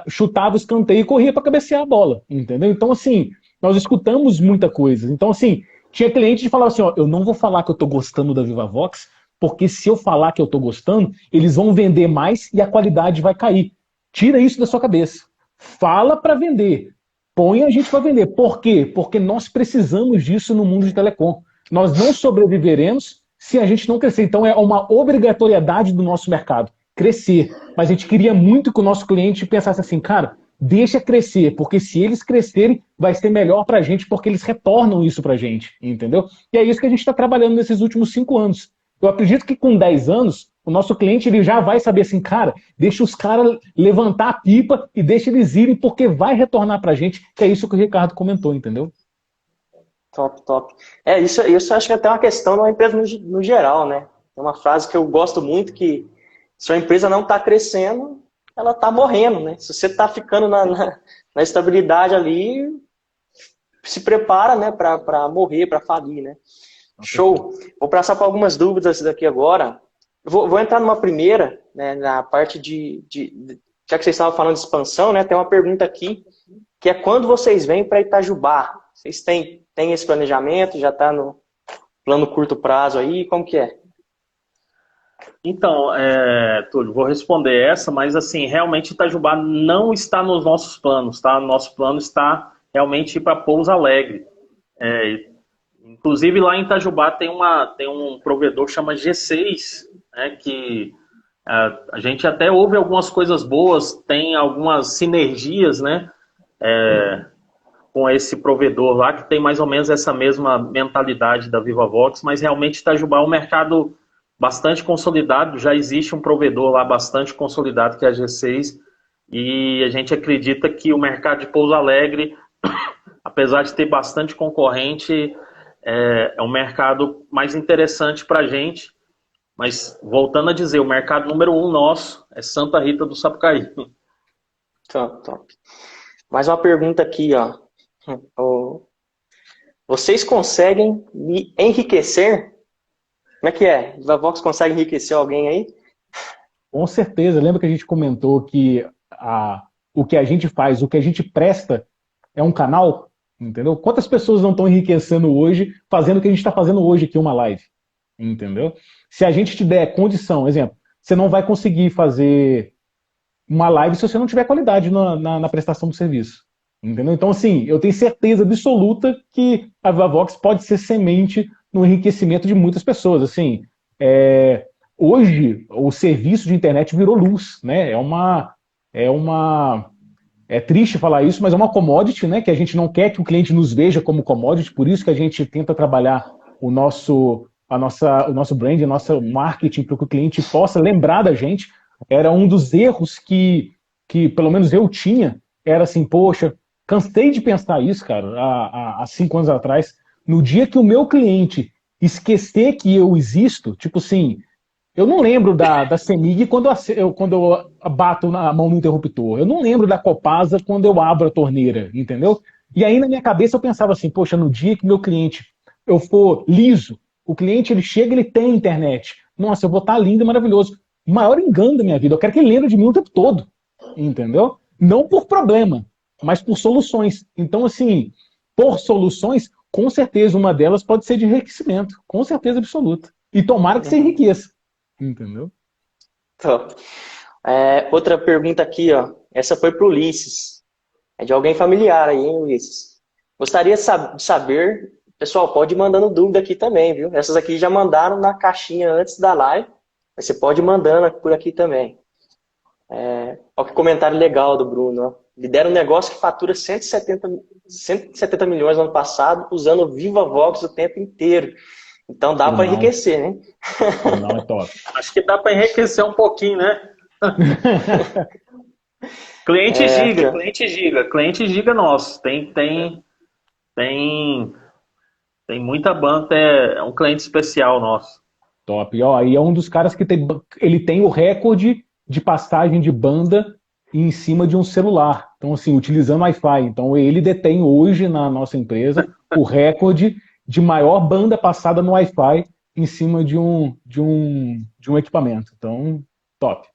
chutava o escanteio e corria para cabecear a bola, entendeu? Então, assim, nós escutamos muita coisa. Então, assim, tinha cliente que falava assim, ó, eu não vou falar que eu tô gostando da Vivavox, porque se eu falar que eu tô gostando, eles vão vender mais e a qualidade vai cair. Tira isso da sua cabeça. Fala para vender. Põe a gente para vender. Por quê? Porque nós precisamos disso no mundo de telecom. Nós não sobreviveremos se a gente não crescer. Então é uma obrigatoriedade do nosso mercado, crescer. Mas a gente queria muito que o nosso cliente pensasse assim, cara, deixa crescer, porque se eles crescerem, vai ser melhor para a gente, porque eles retornam isso para a gente, entendeu? E é isso que a gente está trabalhando nesses últimos 5 anos. Eu acredito que com 10 anos, o nosso cliente ele já vai saber assim, cara, deixa os caras levantar a pipa e deixa eles irem, porque vai retornar pra gente, que é isso que o Ricardo comentou, entendeu? Top. Isso acho que é até uma questão de uma empresa no geral, né? Tem uma frase que eu gosto muito, que se a empresa não está crescendo, ela está morrendo, né? Se você está ficando na estabilidade ali, se prepara, né, para morrer, para falir, né? Show! Vou passar por algumas dúvidas daqui agora. Vou entrar numa primeira, né, na parte já que vocês estavam falando de expansão, né, tem uma pergunta aqui, que é quando vocês vêm para Itajubá? Vocês têm esse planejamento? Já está no plano curto prazo aí? Como que é? Então, Túlio, vou responder essa, mas assim, realmente Itajubá não está nos nossos planos, tá? Nosso plano está realmente ir para Pouso Alegre. Inclusive lá em Itajubá tem um provedor que chama G6, né, que a gente até ouve algumas coisas boas, tem algumas sinergias, né? com esse provedor lá, que tem mais ou menos essa mesma mentalidade da Vivavox, mas realmente Itajubá é um mercado bastante consolidado, já existe um provedor lá bastante consolidado, que é a G6, e a gente acredita que o mercado de Pouso Alegre, apesar de ter bastante concorrente, é um mercado mais interessante para a gente. Mas, voltando a dizer, o mercado número 1 nosso é Santa Rita do Sapucaí. Top, top. Mais uma pergunta aqui, ó. Vocês conseguem me enriquecer? Como é que é? Vivavox consegue enriquecer alguém aí? Com certeza. Lembra que a gente comentou que o que a gente faz, o que a gente presta é um canal? Entendeu? Quantas pessoas não estão enriquecendo hoje fazendo o que a gente está fazendo hoje aqui, uma live? Entendeu? Se a gente te der condição, exemplo, você não vai conseguir fazer uma live se você não tiver qualidade na prestação do serviço. Entendeu? Então, assim, eu tenho certeza absoluta que a Vivavox pode ser semente no enriquecimento de muitas pessoas. Assim, hoje, o serviço de internet virou luz, né? É triste falar isso, mas é uma commodity, né? Que a gente não quer que o cliente nos veja como commodity, por isso que a gente tenta trabalhar o nosso brand, o nosso marketing, para que o cliente possa lembrar da gente. Era um dos erros que pelo menos eu tinha, era assim, poxa, cansei de pensar isso, cara, há 5 anos atrás. No dia que o meu cliente esquecer que eu existo, tipo assim, eu não lembro da CEMIG quando eu bato a mão no interruptor. Eu não lembro da Copasa quando eu abro a torneira, entendeu? E aí na minha cabeça eu pensava assim, poxa, no dia que meu cliente eu for liso, o cliente ele chega, ele tem internet. Nossa, eu vou estar lindo e maravilhoso. O maior engano da minha vida, eu quero que ele lembre de mim o tempo todo, entendeu? Não por problema, mas por soluções. Então, assim, por soluções, com certeza uma delas pode ser de enriquecimento, com certeza absoluta. E tomara que você enriqueça. Entendeu? Top. Outra pergunta aqui, ó. Essa foi para o Ulisses. É de alguém familiar aí, hein, Ulisses? Gostaria de saber, pessoal, pode ir mandando dúvida aqui também, viu? Essas aqui já mandaram na caixinha antes da live, mas você pode ir mandando por aqui também. Olha que comentário legal do Bruno, ó. Lidera um negócio que fatura 170 milhões no ano passado, usando o Vivavox o tempo inteiro. Então dá para enriquecer, né? Não, é top. Acho que dá para enriquecer um pouquinho, né? Cliente giga nosso. Tem muita banda, é um cliente especial nosso. Top. E ó, aí é um dos caras que ele tem o recorde de passagem de banda em cima de um celular. Então, assim, utilizando Wi-Fi. Então, ele detém hoje na nossa empresa o recorde de maior banda passada no Wi-Fi em cima de um equipamento. Então, top.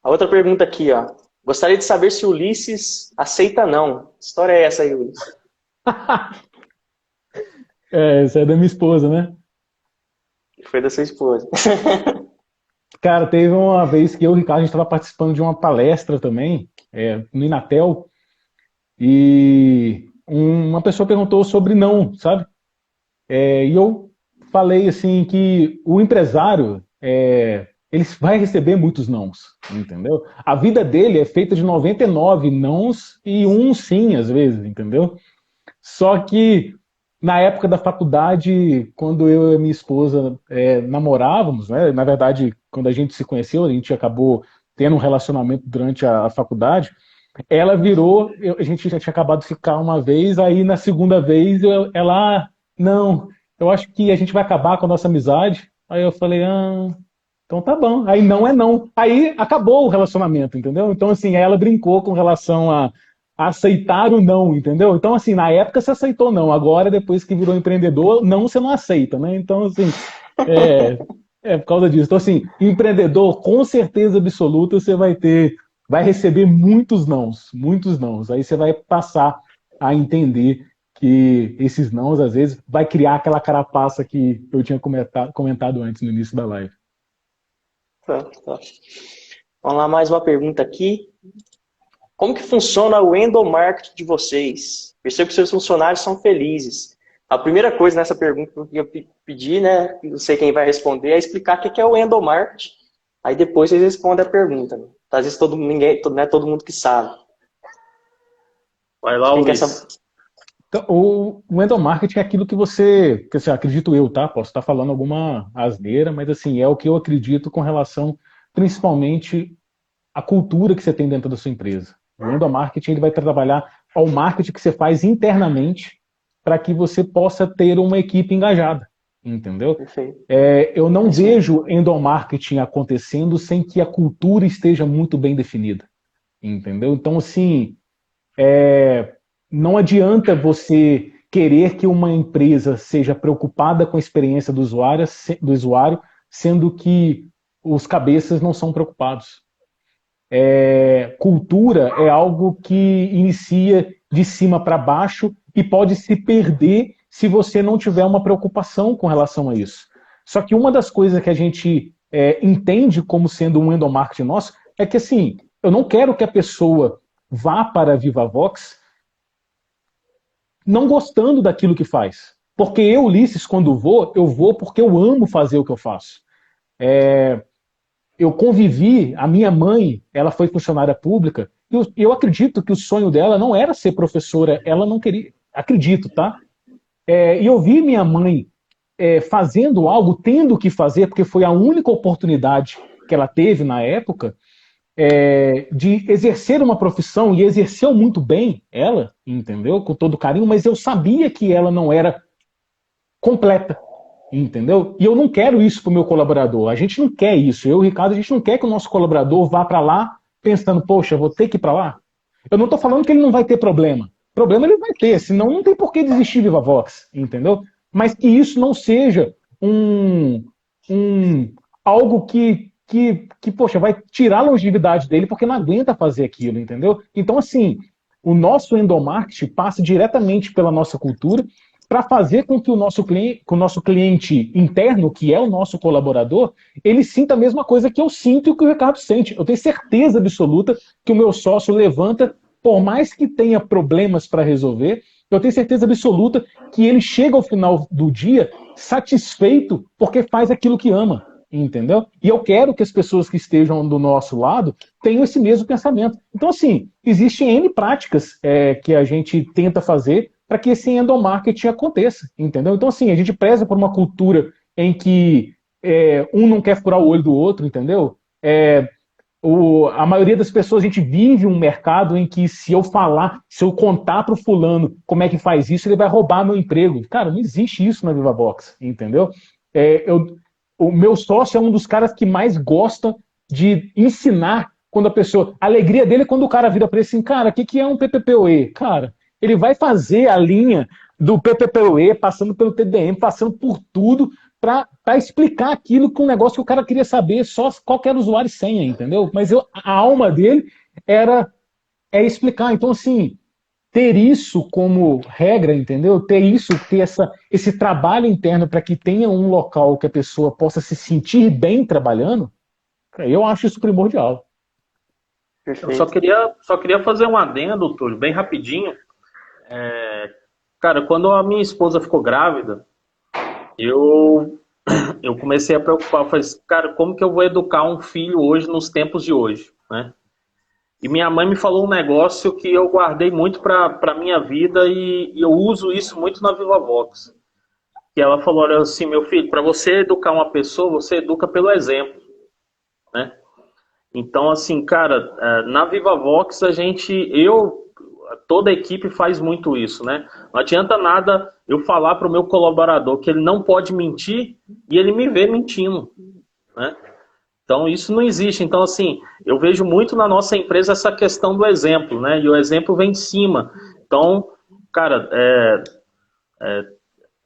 A outra pergunta aqui, ó. Gostaria de saber se o Ulisses aceita não. Que história é essa aí, Ulisses? Essa é da minha esposa, né? Foi da sua esposa. Cara, teve uma vez que eu e o Ricardo, a gente estava participando de uma palestra também, no Inatel, e uma pessoa perguntou sobre não, sabe? E eu falei assim que o empresário, ele vai receber muitos nãos, entendeu? A vida dele é feita de 99 nãos e um sim, às vezes, entendeu? Só que na época da faculdade, quando eu e minha esposa namorávamos, né? Na verdade, quando a gente se conheceu, a gente acabou tendo um relacionamento durante a faculdade, ela virou, a gente já tinha acabado de ficar uma vez, aí na segunda vez ela, não, eu acho que a gente vai acabar com a nossa amizade. Aí eu falei, então tá bom. Aí não é não. Aí acabou o relacionamento, entendeu? Então, assim, ela brincou com relação a aceitar o não, entendeu? Então, assim, na época você aceitou não. Agora, depois que virou empreendedor, não, você não aceita, né? Então, assim, por causa disso. Então, assim, empreendedor, com certeza absoluta, você vai receber muitos nãos, muitos nãos. Aí você vai passar a entender que esses nãos, às vezes, vai criar aquela carapaça que eu tinha comentado antes no início da live. Tá. Vamos lá, mais uma pergunta aqui. Como que funciona o endomarketing de vocês? Percebo que seus funcionários são felizes. A primeira coisa nessa pergunta que eu pedi, né, não sei quem vai responder, é explicar o que é o endomarketing. Aí depois vocês respondem a pergunta. Né? Às vezes não é todo mundo que sabe. Vai lá, Tem que Ulisses. Então, o endomarketing é aquilo que assim, acredito eu, tá? Posso estar falando alguma asneira, mas assim, é o que eu acredito com relação, principalmente, à cultura que você tem dentro da sua empresa. O endomarketing ele vai trabalhar ao marketing que você faz internamente para que você possa ter uma equipe engajada, entendeu? Perfeito. Eu não É isso mesmo. vejo endomarketing acontecendo sem que a cultura esteja muito bem definida, entendeu? Então, assim, não adianta você querer que uma empresa seja preocupada com a experiência do usuário, sendo que os cabeças não são preocupados. Cultura é algo que inicia de cima para baixo e pode se perder se você não tiver uma preocupação com relação a isso. Só que uma das coisas que a gente entende como sendo um endomarketing nosso é que, assim, eu não quero que a pessoa vá para a Vivavox não gostando daquilo que faz. Porque eu, Ulisses, quando vou, eu vou porque eu amo fazer o que eu faço. Eu convivi, a minha mãe, ela foi funcionária pública, e eu acredito que o sonho dela não era ser professora, ela não queria, acredito, tá? E eu vi minha mãe fazendo algo, tendo que fazer, porque foi a única oportunidade que ela teve na época, de exercer uma profissão, e exerceu muito bem ela, entendeu? Com todo carinho, mas eu sabia que ela não era completa, entendeu? E eu não quero isso para o meu colaborador. A gente não quer isso. Eu e o Ricardo, a gente não quer que o nosso colaborador vá para lá pensando, poxa, vou ter que ir para lá. Eu não estou falando que ele não vai ter problema. Problema ele vai ter, senão não tem por que desistir de Vivavox, entendeu? Mas que isso não seja algo que, poxa, vai tirar a longevidade dele porque não aguenta fazer aquilo, entendeu? Então, assim, o nosso endomarketing passa diretamente pela nossa cultura para fazer com que o nosso cliente interno, que é o nosso colaborador, ele sinta a mesma coisa que eu sinto e que o Ricardo sente. Eu tenho certeza absoluta que o meu sócio levanta, por mais que tenha problemas para resolver, eu tenho certeza absoluta que ele chega ao final do dia satisfeito porque faz aquilo que ama, entendeu? E eu quero que as pessoas que estejam do nosso lado tenham esse mesmo pensamento. Então, assim, existem N práticas que a gente tenta fazer para que esse endomarketing aconteça, entendeu? Então, assim, a gente preza por uma cultura em que um não quer furar o olho do outro, entendeu? A maioria das pessoas, a gente vive um mercado em que se eu contar para o fulano como é que faz isso, ele vai roubar meu emprego. Cara, não existe isso na Vivavox, entendeu? O meu sócio é um dos caras que mais gosta de ensinar quando a pessoa... A alegria dele é quando o cara vira para ele assim, cara, o que é um PPPoE? Cara, ele vai fazer a linha do PPPoE, passando pelo TDM, passando por tudo, para explicar aquilo que um negócio que o cara queria saber, só qualquer usuário e senha, entendeu? Mas a alma dele é explicar. Então, assim, ter isso como regra, entendeu? Ter esse trabalho interno para que tenha um local que a pessoa possa se sentir bem trabalhando, eu acho isso primordial. Eu só Perfeito. queria fazer um adendo, Túlio, bem rapidinho. Cara, quando a minha esposa ficou grávida, eu comecei a preocupar. Eu falei, cara, como que eu vou educar um filho hoje, nos tempos de hoje, né? E minha mãe me falou um negócio que eu guardei muito para minha vida e eu uso isso muito na Vivavox. Que ela falou, olha assim, meu filho, para você educar uma pessoa, você educa pelo exemplo, né? Então, assim, cara, na Vivavox toda a equipe faz muito isso, né? Não adianta nada eu falar para o meu colaborador que ele não pode mentir e ele me vê mentindo, né? Então, isso não existe. Então, assim, eu vejo muito na nossa empresa essa questão do exemplo, né? E o exemplo vem de cima. Então, cara,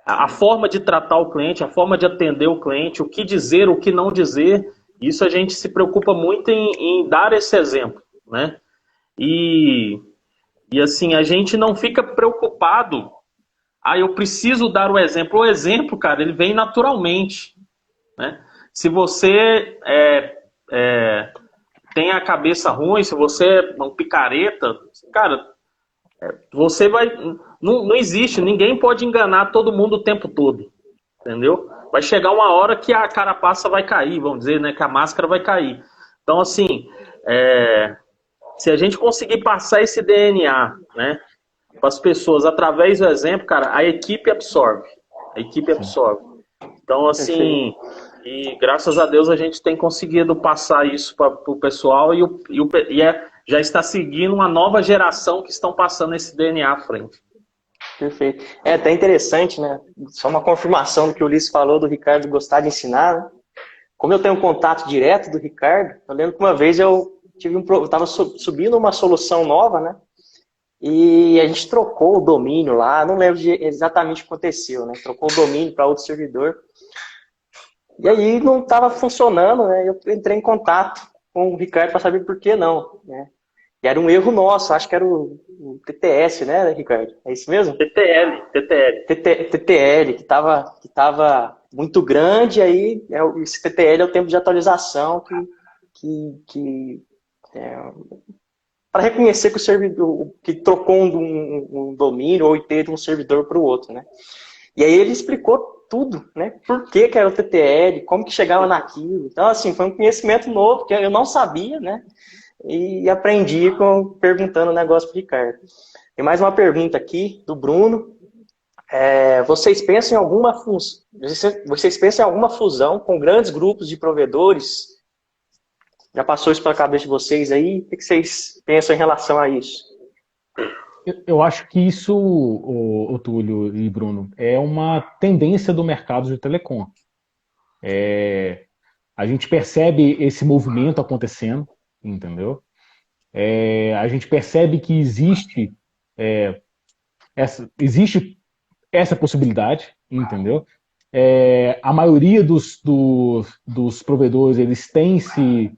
a forma de tratar o cliente, a forma de atender o cliente, o que dizer, o que não dizer, isso a gente se preocupa muito em dar esse exemplo, né? E assim, a gente não fica preocupado, eu preciso dar o exemplo. O exemplo, cara, ele vem naturalmente, né? Se você tem a cabeça ruim, se você é um picareta, cara, você vai... Não existe, ninguém pode enganar todo mundo o tempo todo, entendeu? Vai chegar uma hora que a carapaça vai cair, vamos dizer, né? Que a máscara vai cair. Então, assim, se a gente conseguir passar esse DNA, né? para as pessoas através do exemplo, cara, a equipe absorve. A equipe absorve. Então, assim, e graças a Deus a gente tem conseguido passar isso para o pessoal já está seguindo uma nova geração que estão passando esse DNA à frente. Perfeito. É até interessante, né? Só uma confirmação do que o Ulisses falou do Ricardo gostar de ensinar, né? Como eu tenho um contato direto do Ricardo, eu lembro que uma vez eu estava subindo uma solução nova, né? E a gente trocou o domínio lá, não lembro exatamente o que aconteceu, né? Trocou o domínio para outro servidor. E aí não estava funcionando, né? Eu entrei em contato com o Ricardo para saber por que não, né? E era um erro nosso, acho que era o TTS, né, Ricardo? É isso mesmo? TTL. TTL, que estava muito grande, aí esse TTL é o tempo de atualização para reconhecer que o servidor que trocou um domínio ou IP de um servidor para o outro, né? E aí ele explicou tudo, né? Por que era o TTL, como que chegava naquilo. Então, assim, foi um conhecimento novo que eu não sabia, né? E aprendi perguntando o negócio para o Ricardo. Tem mais uma pergunta aqui do Bruno. Vocês pensam em alguma fusão com grandes grupos de provedores? Já passou isso pela cabeça de vocês aí? O que vocês pensam em relação a isso? Eu acho que isso, o Túlio e Bruno, é uma tendência do mercado de telecom. A gente percebe esse movimento acontecendo, entendeu? A gente percebe que existe essa possibilidade, entendeu? A maioria dos provedores, eles têm se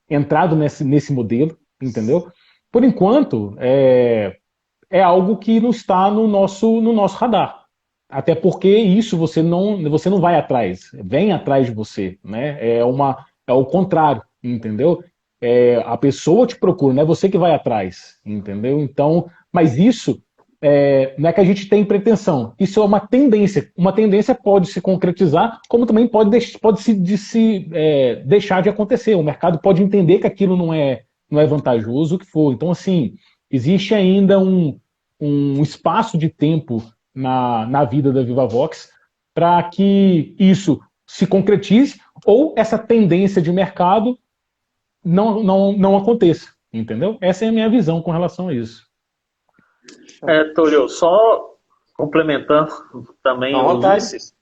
entrado nesse modelo, entendeu? Por enquanto, é algo que não está no nosso radar. Até porque isso você não vai atrás, vem atrás de você, né? É o contrário, entendeu? A pessoa te procura, não é você que vai atrás, entendeu? Então, mas isso não é que a gente tem pretensão, isso é uma tendência. Uma tendência pode se concretizar, como também pode deixar de acontecer. O mercado pode entender que aquilo não é vantajoso, o que for. Então, assim, existe ainda um espaço de tempo na vida da Vivavox para que isso se concretize ou essa tendência de mercado não aconteça, entendeu? Essa é a minha visão com relação a isso. Túlio, só complementando também o Ulisses,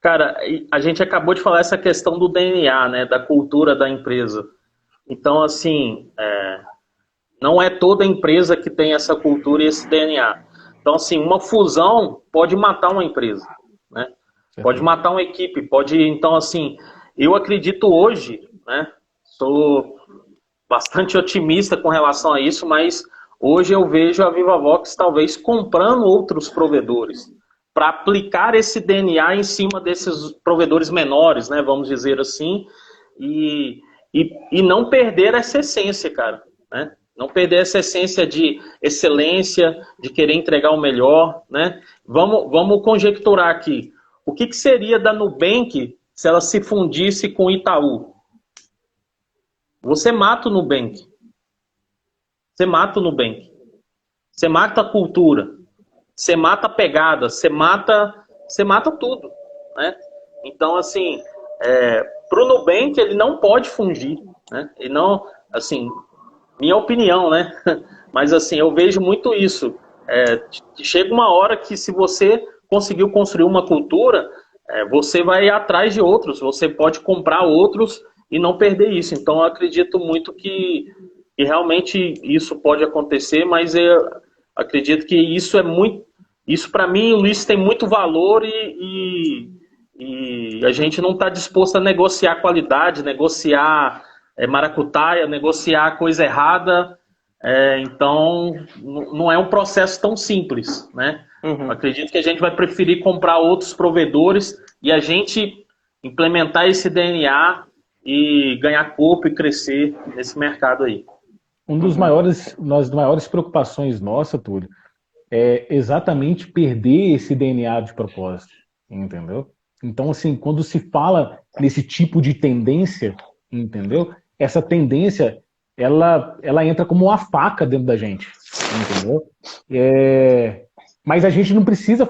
cara, a gente acabou de falar essa questão do DNA, né, da cultura da empresa. Então, assim, não é toda empresa que tem essa cultura e esse DNA. Então, assim, uma fusão pode matar uma empresa, né? Pode matar uma equipe, Então, assim, eu acredito hoje, né? Sou bastante otimista com relação a isso, mas hoje eu vejo a Vivavox talvez comprando outros provedores para aplicar esse DNA em cima desses provedores menores, né? Vamos dizer assim, e não perder essa essência, cara, né? Não perder essa essência de excelência, de querer entregar o melhor, né? Vamos conjecturar aqui. O que seria da Nubank se ela se fundisse com o Itaú? Você mata o Nubank. Você mata o Nubank. Você mata a cultura. Você mata a pegada. Você mata tudo, né? Então, assim, para o Nubank, ele não pode fugir, né? Ele não, assim, minha opinião, né? Mas, assim, eu vejo muito isso. Chega uma hora que se você conseguiu construir uma cultura, você vai atrás de outros. Você pode comprar outros e não perder isso. Então, eu acredito muito que realmente isso pode acontecer, mas eu acredito que isso é muito... Isso, para mim, o Luiz, tem muito valor e a gente não está disposto a negociar qualidade, negociar maracutaia, negociar coisa errada. Então, não é um processo tão simples, né? Uhum. Acredito que a gente vai preferir comprar outros provedores e a gente implementar esse DNA e ganhar corpo e crescer nesse mercado aí. Das maiores preocupações nossa, Túlio, é exatamente perder esse DNA de propósito, entendeu? Então, assim, quando se fala nesse tipo de tendência, entendeu? Essa tendência, ela entra como uma faca dentro da gente, entendeu? Mas a gente não precisa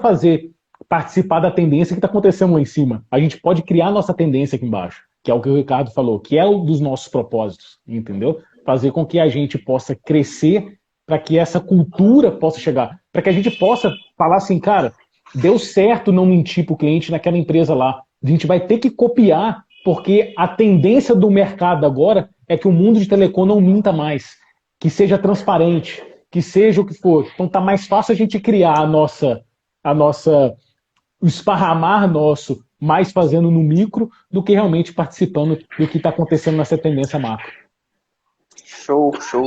participar da tendência que está acontecendo lá em cima. A gente pode criar nossa tendência aqui embaixo, que é o que o Ricardo falou, que é um dos nossos propósitos, entendeu? Fazer com que a gente possa crescer para que essa cultura possa chegar, para que a gente possa falar assim, cara, deu certo não mentir para o cliente naquela empresa lá. A gente vai ter que copiar, porque a tendência do mercado agora é que o mundo de telecom não minta mais, que seja transparente, que seja o que for. Então tá mais fácil a gente criar o esparramar nosso mais fazendo no micro do que realmente participando do que está acontecendo nessa tendência macro. Show, show.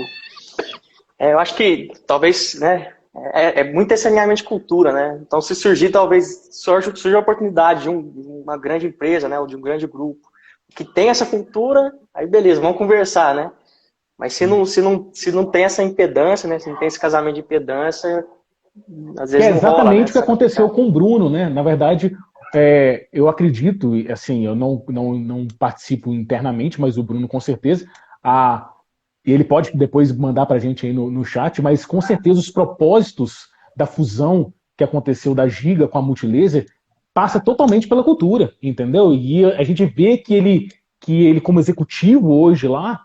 Eu acho que talvez, né, é muito esse alinhamento de cultura, né? Então, se surgir, talvez surja a oportunidade de uma grande empresa, né, ou de um grande grupo que tem essa cultura, aí beleza, vamos conversar, né? Mas se não tem essa impedância, né, se não tem esse casamento de impedância, às vezes É não rola, exatamente né? o que aconteceu com o Bruno, né? Na verdade, eu acredito, assim, eu não participo internamente, mas o Bruno com certeza, e ele pode depois mandar para a gente aí no chat, mas com certeza os propósitos da fusão que aconteceu da Giga com a Multilaser passa totalmente pela cultura, entendeu? E a gente vê que ele como executivo hoje lá,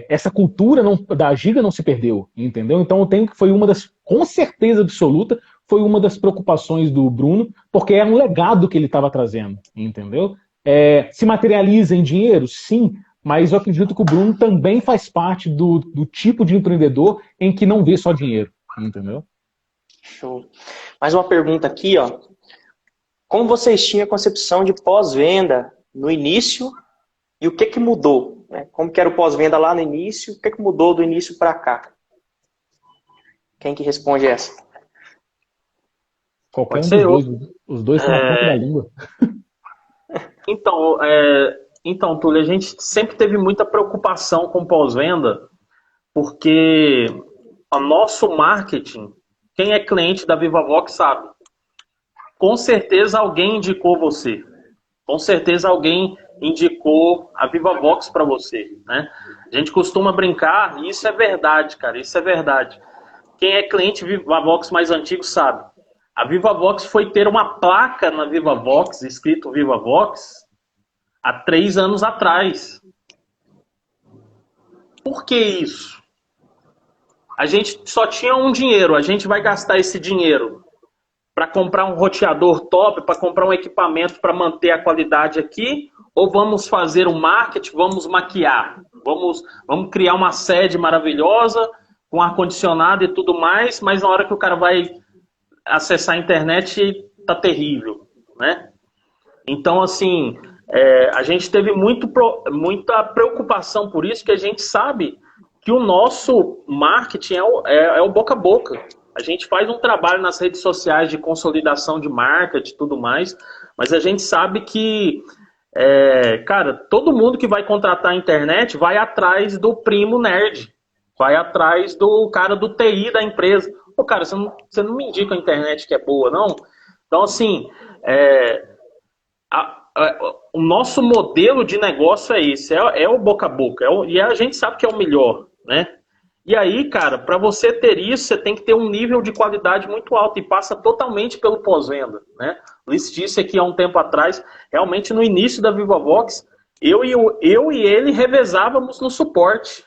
essa cultura da Giga não se perdeu, entendeu? Então foi com certeza absoluta, foi uma das preocupações do Bruno, porque é um legado que ele estava trazendo, entendeu? Se materializa em dinheiro? Sim, mas eu acredito que o Bruno também faz parte do tipo de empreendedor em que não vê só dinheiro, entendeu? Show. Mais uma pergunta aqui, ó. Como vocês tinham a concepção de pós-venda no início e o que mudou? Né? Como que era o pós-venda lá no início, o que mudou do início para cá? Quem que responde essa? Qualquer um dos dois. Os dois estão na ponta da língua. Então, Túlio, a gente sempre teve muita preocupação com pós-venda, porque o nosso marketing, quem é cliente da Vivavox sabe, com certeza alguém indicou você. Com certeza alguém indicou a Vivavox para você, né? A gente costuma brincar, e isso é verdade, cara, isso é verdade. Quem é cliente Vivavox mais antigo sabe. A Vivavox foi ter uma placa na Vivavox, escrito Vivavox, há 3 anos atrás. Por que isso? A gente só tinha um dinheiro, a gente vai gastar esse dinheiro para comprar um roteador top, para comprar um equipamento para manter a qualidade aqui, ou vamos fazer um marketing, vamos maquiar, vamos criar uma sede maravilhosa, com ar-condicionado e tudo mais, mas na hora que o cara vai acessar a internet, tá terrível, né? Então, assim, a gente teve muita preocupação por isso, que a gente sabe que o nosso marketing é o boca a boca. A gente faz um trabalho nas redes sociais de consolidação de marca, de tudo mais, mas a gente sabe que, cara, todo mundo que vai contratar a internet vai atrás do primo nerd, vai atrás do cara do TI da empresa. Pô, cara, você não me indica a internet que é boa, não? Então, assim, o nosso modelo de negócio é esse, é o boca a boca, e a gente sabe que é o melhor, né? E aí, cara, para você ter isso, você tem que ter um nível de qualidade muito alto e passa totalmente pelo pós-venda, né? O Luiz disse aqui há um tempo atrás, realmente no início da Vivavox, eu e ele revezávamos no suporte.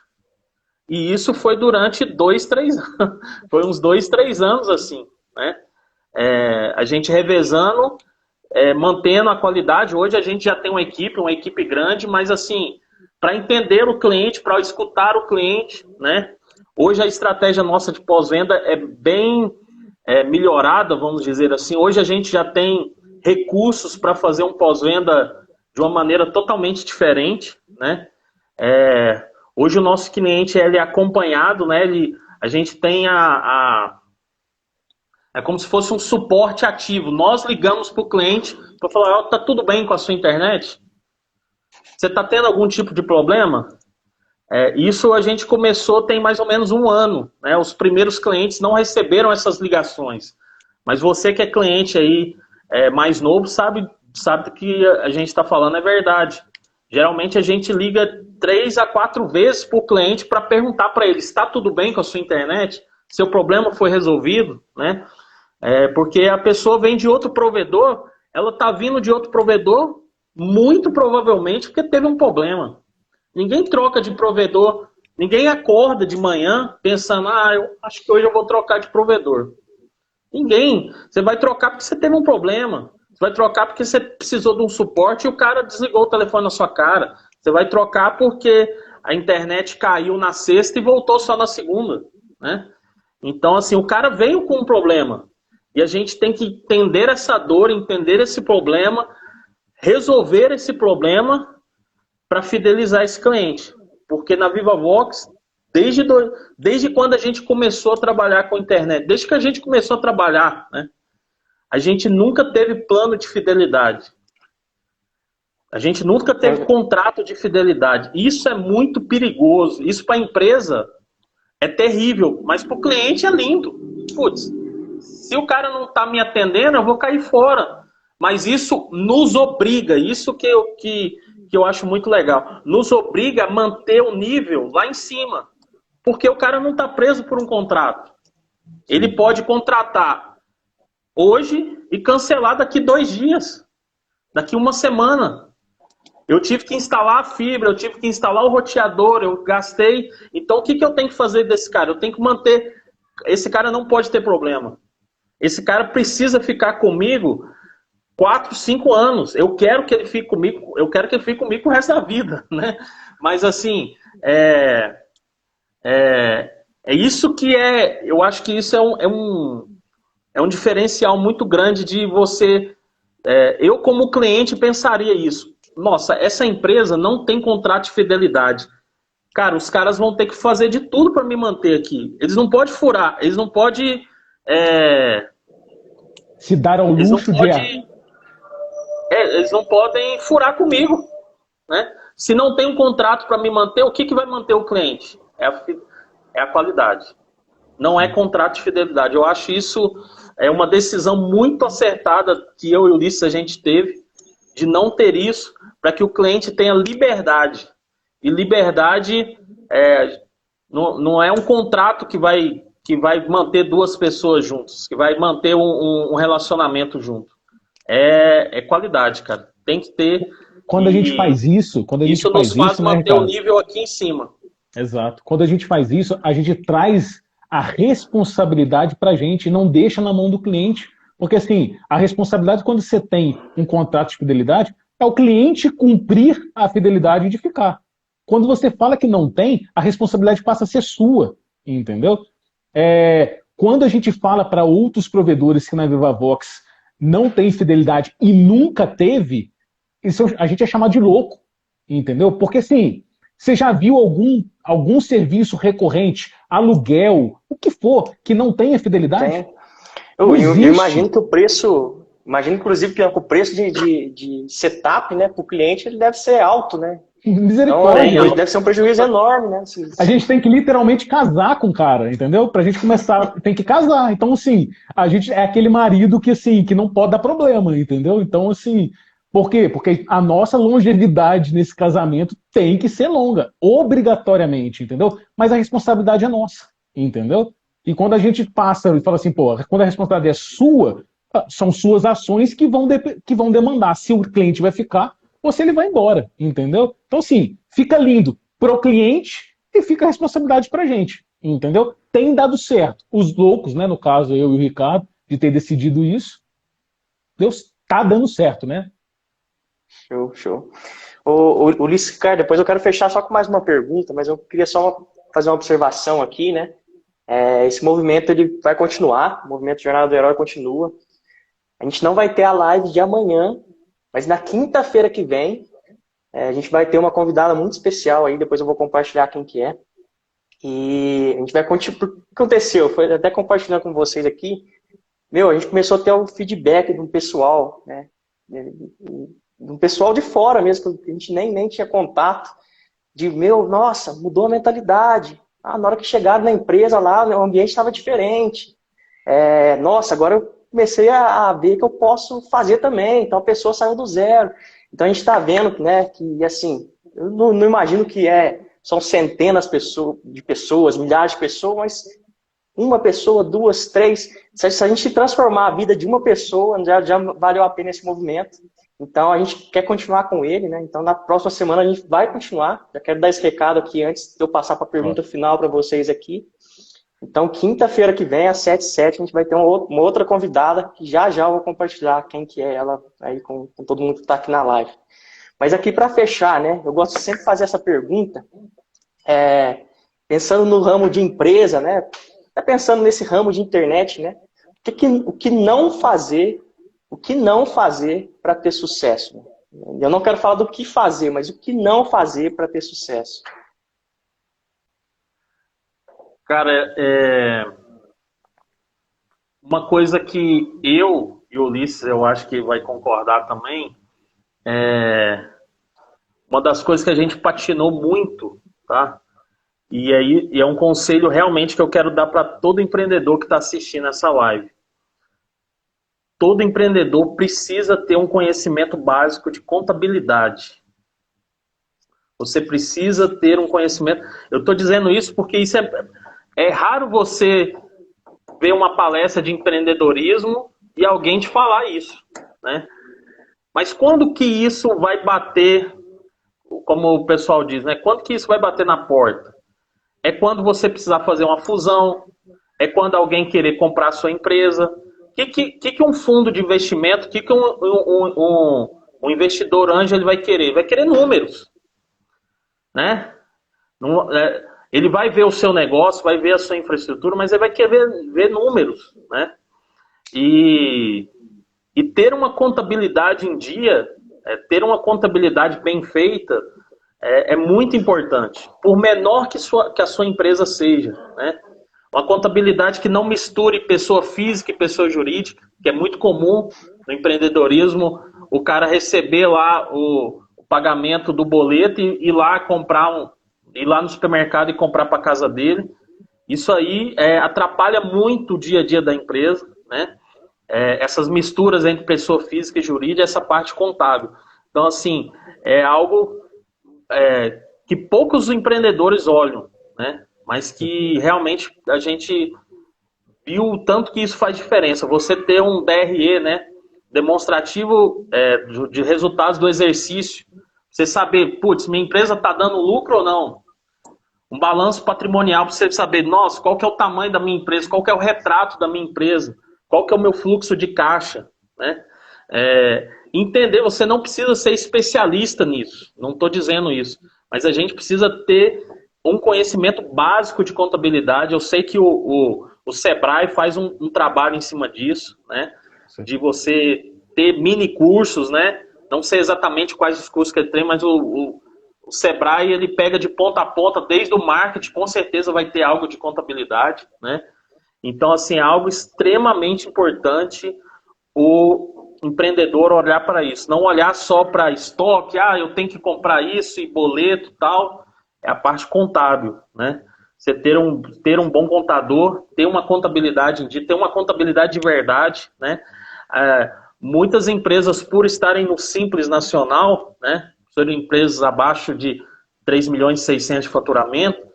E isso foi durante 2, 3 anos, foi uns 2, 3 anos assim, né? A gente revezando, mantendo a qualidade. Hoje a gente já tem uma equipe grande, mas assim, para entender o cliente, para escutar o cliente, né? Hoje a estratégia nossa de pós-venda é bem melhorada, vamos dizer assim. Hoje a gente já tem recursos para fazer um pós-venda de uma maneira totalmente diferente, né? Hoje o nosso cliente ele é acompanhado, né? A gente tem é como se fosse um suporte ativo. Nós ligamos para o cliente para falar, tá tudo bem com a sua internet? Você está tendo algum tipo de problema? Isso a gente começou tem mais ou menos 1 ano, né? Os primeiros clientes não receberam essas ligações. Mas você que é cliente aí mais novo sabe que a gente está falando é verdade. Geralmente a gente liga 3 a 4 vezes por cliente para perguntar para ele, está tudo bem com a sua internet? Seu problema foi resolvido, né? Porque a pessoa vem de outro provedor, ela está vindo de outro provedor, muito provavelmente porque teve um problema. Ninguém troca de provedor, ninguém acorda de manhã pensando, eu acho que hoje eu vou trocar de provedor. Ninguém. Você vai trocar porque você teve um problema. Você vai trocar porque você precisou de um suporte e o cara desligou o telefone na sua cara. Você vai trocar porque a internet caiu na sexta e voltou só na segunda, né? Então, assim, o cara veio com um problema. E a gente tem que entender essa dor, entender esse problema, resolver esse problema para fidelizar esse cliente. Porque na VivaVox, desde quando a gente começou a trabalhar com a internet, desde que a gente começou a trabalhar, né, a gente nunca teve plano de fidelidade. A gente nunca teve contrato de fidelidade. Isso é muito perigoso. Isso para a empresa é terrível, mas para o cliente é lindo. Putz, se o cara não está me atendendo, eu vou cair fora. Mas isso nos obriga, isso que eu acho muito legal, nos obriga a manter o nível lá em cima. Porque o cara não está preso por um contrato. Ele pode contratar hoje e cancelar daqui 2 dias, daqui 1 semana. Eu tive que instalar a fibra, eu tive que instalar o roteador, eu gastei. Então, o que eu tenho que fazer desse cara? Eu tenho que manter... Esse cara não pode ter problema. Esse cara precisa ficar comigo 4, 5 anos. Eu quero que ele fique comigo, o resto da vida, né? Mas, assim, é isso que eu acho que isso é um diferencial muito grande de você... eu, como cliente, pensaria isso. Nossa, essa empresa não tem contrato de fidelidade. Cara, os caras vão ter que fazer de tudo para me manter aqui. Eles não podem furar, eles não podem... se dar ao luxo eles não podem furar comigo, né? Se não tem um contrato para me manter, o que vai manter o cliente? É a qualidade. Não é contrato de fidelidade. Eu acho isso uma decisão muito acertada que eu e o Ulisses a gente teve, de não ter isso, para que o cliente tenha liberdade. E liberdade não é um contrato que vai manter 2 pessoas juntas, que vai manter um relacionamento junto. É qualidade, cara. Tem que ter. Quando a gente faz isso, isso nos faz manter o nível aqui em cima. Exato. Quando a gente faz isso, a gente traz a responsabilidade para a gente e não deixa na mão do cliente. Porque, assim, a responsabilidade quando você tem um contrato de fidelidade é o cliente cumprir a fidelidade de ficar. Quando você fala que não tem, a responsabilidade passa a ser sua, entendeu? Quando a gente fala para outros provedores que na VivaVox não tem fidelidade e nunca teve, isso a gente é chamado de louco, entendeu? Porque, assim, você já viu algum serviço recorrente, aluguel, o que for, que não tenha fidelidade? Tem. Eu imagino que o preço, inclusive que o preço de setup, né, para o cliente, ele deve ser alto, né? Misericórdia. Então, deve ser um prejuízo enorme, né? A gente tem que literalmente casar com o cara, entendeu? Pra gente começar, tem que casar. Então, assim, a gente é aquele marido que, assim, que não pode dar problema, entendeu? Então, assim, por quê? Porque a nossa longevidade nesse casamento tem que ser longa, obrigatoriamente, entendeu? Mas a responsabilidade é nossa, entendeu? E quando a gente passa e fala assim, pô, quando a responsabilidade é sua, são suas ações que vão demandar se o cliente vai ficar ou se ele vai embora, entendeu? Então, assim, fica lindo pro cliente e fica a responsabilidade pra gente, entendeu? Tem dado certo. Os loucos, né, no caso eu e o Ricardo, de ter decidido isso, Deus tá dando certo, né? Show. O Ulisses, cara, depois eu quero fechar só com mais uma pergunta, mas eu queria só fazer uma observação aqui, né? Esse movimento ele vai continuar, o movimento Jornada do Herói continua. A gente não vai ter a live de amanhã, mas na quinta-feira que vem, a gente vai ter uma convidada muito especial aí, depois eu vou compartilhar quem que é. E a gente vai continuar. O que aconteceu? Foi até compartilhando com vocês aqui. A gente começou a ter um feedback de um pessoal, né? De um pessoal de fora mesmo, que a gente nem tinha contato. Nossa, mudou a mentalidade. Na hora que chegaram na empresa lá, o ambiente estava diferente. Nossa, agora eu comecei a ver que eu posso fazer também. Então a pessoa saiu do zero. Então a gente está vendo, né, que assim, eu não imagino que são centenas de pessoas, milhares de pessoas, mas uma pessoa, duas, três. Se a gente transformar a vida de uma pessoa, já valeu a pena esse movimento. Então a gente quer continuar com ele, né? Então na próxima semana a gente vai continuar. Já quero dar esse recado aqui antes de eu passar para a pergunta final para vocês aqui. Então quinta-feira que vem, às 7h07, a gente vai ter uma outra convidada que já eu vou compartilhar quem que é ela aí com todo mundo que está aqui na live. Mas aqui para fechar, né? Eu gosto sempre de fazer essa pergunta, pensando no ramo de empresa, né? Até pensando nesse ramo de internet, né? O que não fazer para ter sucesso? Né? Eu não quero falar do que fazer, mas o que não fazer para ter sucesso. Cara, uma coisa que eu e o Ulisses, eu acho que vai concordar também, uma das coisas que a gente patinou muito, tá? E aí é um conselho realmente que eu quero dar para todo empreendedor que está assistindo essa live. Todo empreendedor precisa ter um conhecimento básico de contabilidade. Você precisa ter um conhecimento. Eu estou dizendo isso porque isso é raro você ver uma palestra de empreendedorismo e alguém te falar isso, né? Mas quando que isso vai bater, como o pessoal diz, né? Quando que isso vai bater na porta? É quando você precisar fazer uma fusão, é quando alguém querer comprar a sua empresa. O que um fundo de investimento, o que um investidor anjo ele vai querer? Ele vai querer números, né? Ele vai ver o seu negócio, vai ver a sua infraestrutura, mas ele vai querer ver números, né? E ter uma contabilidade em dia, ter uma contabilidade bem feita, é muito importante, por menor que a sua empresa seja, né? Uma contabilidade que não misture pessoa física e pessoa jurídica, que é muito comum no empreendedorismo, o cara receber lá o pagamento do boleto e ir lá no supermercado e comprar para casa dele. Isso aí atrapalha muito o dia a dia da empresa, né? Essas misturas entre pessoa física e jurídica, essa parte contábil. Então, assim, é algo que poucos empreendedores olham, né? Mas que realmente a gente viu o tanto que isso faz diferença. Você ter um DRE, né, demonstrativo de resultados do exercício, você saber, putz, minha empresa está dando lucro ou não? Um balanço patrimonial para você saber, nossa, qual que é o tamanho da minha empresa, qual que é o retrato da minha empresa, qual que é o meu fluxo de caixa, né? Entender, você não precisa ser especialista nisso, não estou dizendo isso, mas a gente precisa ter um conhecimento básico de contabilidade. Eu sei que o Sebrae faz um trabalho em cima disso, né? Sim. De você ter mini cursos, né? Não sei exatamente quais os cursos que ele tem, mas o Sebrae ele pega de ponta a ponta, desde o marketing, com certeza vai ter algo de contabilidade, né? Então, assim, é algo extremamente importante o empreendedor olhar para isso. Não olhar só para estoque, eu tenho que comprar isso e boleto e tal. É a parte contábil, né? Você ter um bom contador, ter uma contabilidade em dia, ter uma contabilidade de verdade, né? Muitas empresas, por estarem no Simples Nacional, né? São empresas abaixo de 3 milhões e 600 de faturamento,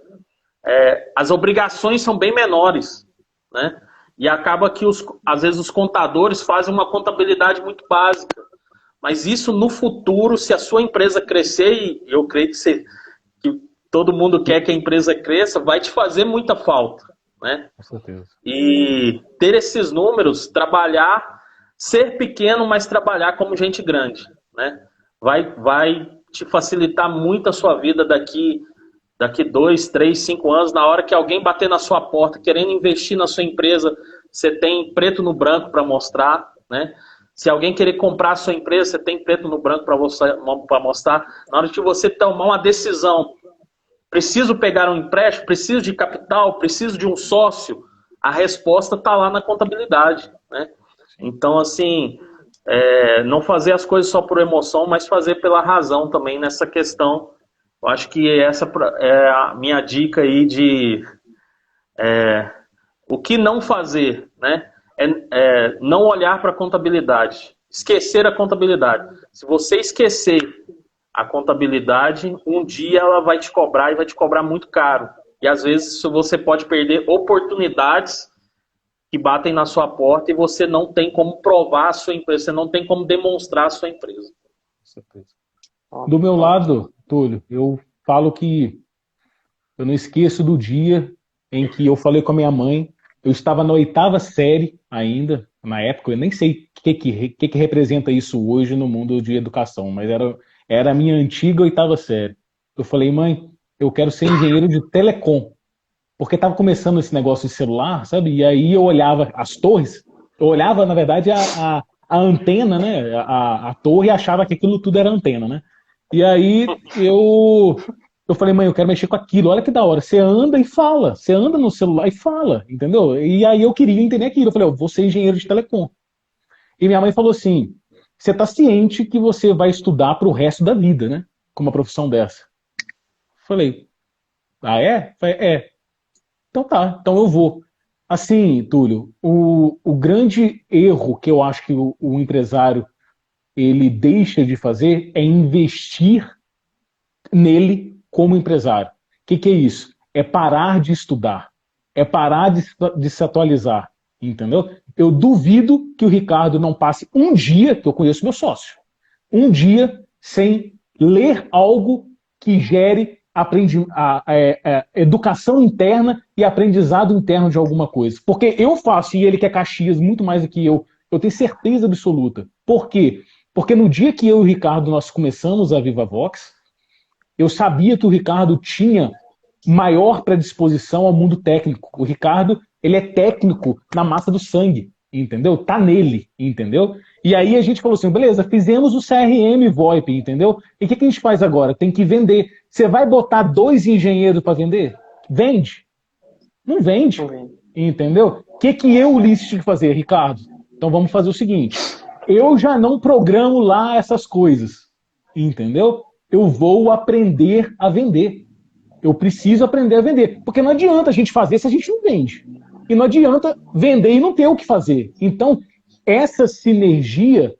as obrigações são bem menores, né? E acaba que, às vezes, os contadores fazem uma contabilidade muito básica. Mas isso, no futuro, se a sua empresa crescer, e eu creio que todo mundo quer que a empresa cresça, vai te fazer muita falta, né? Com certeza. E ter esses números, ser pequeno, mas trabalhar como gente grande, né? Vai te facilitar muito a sua vida daqui 2, 3, 5 anos, na hora que alguém bater na sua porta querendo investir na sua empresa, você tem preto no branco para mostrar, né? Se alguém querer comprar a sua empresa, você tem preto no branco para mostrar. Na hora que você tomar uma decisão, preciso pegar um empréstimo, preciso de capital, preciso de um sócio, a resposta está lá na contabilidade, né? Então, assim, não fazer as coisas só por emoção, mas fazer pela razão também nessa questão. Eu acho que essa é a minha dica aí de o que não fazer, né? Não olhar para a contabilidade. esquecer a contabilidade. Se você esquecer a contabilidade, um dia ela vai te cobrar e vai te cobrar muito caro. E às vezes você pode perder oportunidades que batem na sua porta e você não tem como provar a sua empresa, você não tem como demonstrar a sua empresa. Do meu lado, Túlio, eu falo que eu não esqueço do dia em que eu falei com a minha mãe. Eu estava na 8ª série ainda, na época, eu nem sei o que representa isso hoje no mundo de educação, mas era a minha antiga 8ª série. Eu falei, mãe, eu quero ser engenheiro de telecom, porque estava começando esse negócio de celular, sabe? E aí eu olhava as torres, eu olhava, na verdade, a antena, né? A torre, e achava que aquilo tudo era antena, né? E aí eu falei, mãe, eu quero mexer com aquilo. Olha que da hora. Você anda e fala. Você anda no celular e fala, entendeu? E aí eu queria entender aquilo. Eu falei, eu vou ser engenheiro de telecom. E minha mãe falou assim, você está ciente que você vai estudar para o resto da vida, né? Com uma profissão dessa. Falei, ah, é? Falei, é. Então tá, então eu vou. Assim, Túlio, o grande erro que eu acho que o empresário ele deixa de fazer é investir nele como empresário. O que é isso? É parar de estudar, é parar de se atualizar, entendeu? Eu duvido que o Ricardo não passe um dia, que eu conheço meu sócio, um dia sem ler algo que gere educação interna e aprendizado interno de alguma coisa. Porque eu faço, e ele que é Caxias muito mais do que eu tenho certeza absoluta. Por quê? Porque no dia que eu e o Ricardo nós começamos a Viva Vox, eu sabia que o Ricardo tinha maior predisposição ao mundo técnico. O Ricardo, ele é técnico na massa do sangue, entendeu? Tá nele, entendeu? E aí a gente falou assim, beleza, fizemos o CRM VoIP, entendeu? E o que a gente faz agora? Tem que vender. Você vai botar 2 engenheiros para vender? Vende. Não vende, entendeu? O que eu, Ulisses, tinha que fazer, Ricardo? Então vamos fazer o seguinte, eu já não programo lá essas coisas, entendeu? Eu vou aprender a vender. Eu preciso aprender a vender. Porque não adianta a gente fazer se a gente não vende. E não adianta vender e não ter o que fazer. Então, essa sinergia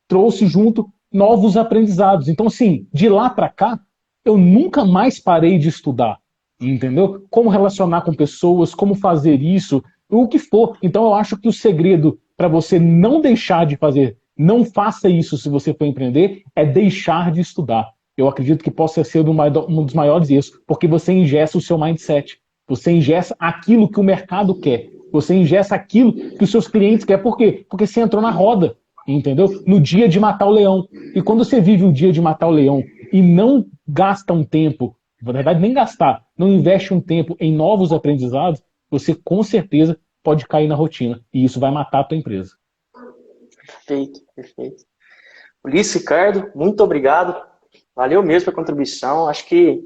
trouxe junto novos aprendizados. Então, assim, de lá para cá, eu nunca mais parei de estudar. Entendeu? Como relacionar com pessoas, como fazer isso, o que for. Então, eu acho que o segredo para você não deixar de fazer, não faça isso se você for empreender, é deixar de estudar. Eu acredito que possa ser um dos maiores erros, porque você ingessa o seu mindset, você ingessa aquilo que o mercado quer, você ingessa aquilo que os seus clientes querem. Por quê? Porque você entrou na roda, entendeu? No dia de matar o leão. E quando você vive o dia de matar o leão e não gasta um tempo, na verdade nem gastar, não investe um tempo em novos aprendizados, você com certeza pode cair na rotina. E isso vai matar a tua empresa. Perfeito, perfeito. Ulisses, Ricardo, muito obrigado. Valeu mesmo pela contribuição. Acho que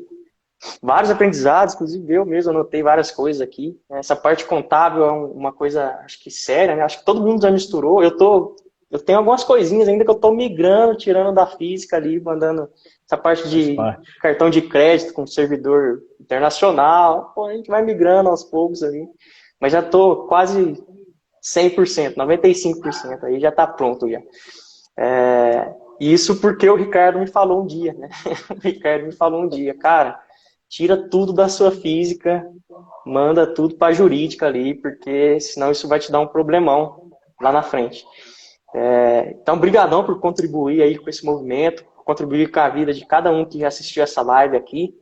vários aprendizados, inclusive eu mesmo anotei várias coisas aqui. Essa parte contábil é uma coisa, acho que séria, né? Acho que todo mundo já misturou. Eu tenho algumas coisinhas ainda que eu estou migrando, tirando da física ali, mandando essa parte de cartão de crédito com servidor internacional. Pô, a gente vai migrando aos poucos ali. Mas já estou quase 100%, 95%. Aí já está pronto já. Isso porque o Ricardo me falou um dia, né? O Ricardo me falou um dia, cara, tira tudo da sua física, manda tudo para a jurídica ali, porque senão isso vai te dar um problemão lá na frente. Então, brigadão por contribuir aí com esse movimento, contribuir com a vida de cada um que assistiu essa live aqui.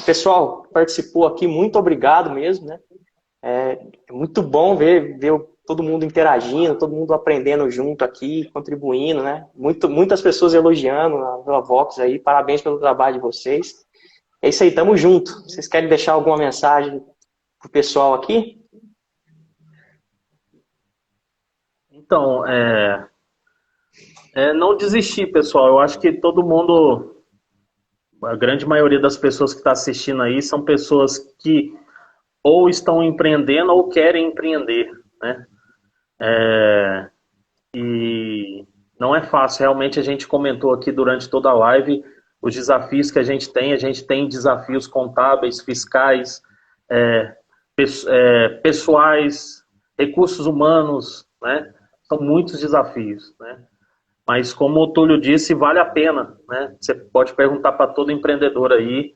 Pessoal que participou aqui, muito obrigado mesmo, né? É muito bom ver todo mundo interagindo, todo mundo aprendendo junto aqui, contribuindo, né? Muitas pessoas elogiando a Viva Vox aí, parabéns pelo trabalho de vocês. É isso aí, tamo junto. Vocês querem deixar alguma mensagem pro pessoal aqui? Então, não desistir, pessoal. Eu acho que todo mundo, a grande maioria das pessoas que está assistindo aí, são pessoas que ou estão empreendendo ou querem empreender, né? E não é fácil, realmente a gente comentou aqui durante toda a live os desafios que a gente tem desafios contábeis, fiscais, pessoais, recursos humanos, né? são muitos desafios, né? Mas como o Túlio disse, vale a pena, né? Você pode perguntar para todo empreendedor aí,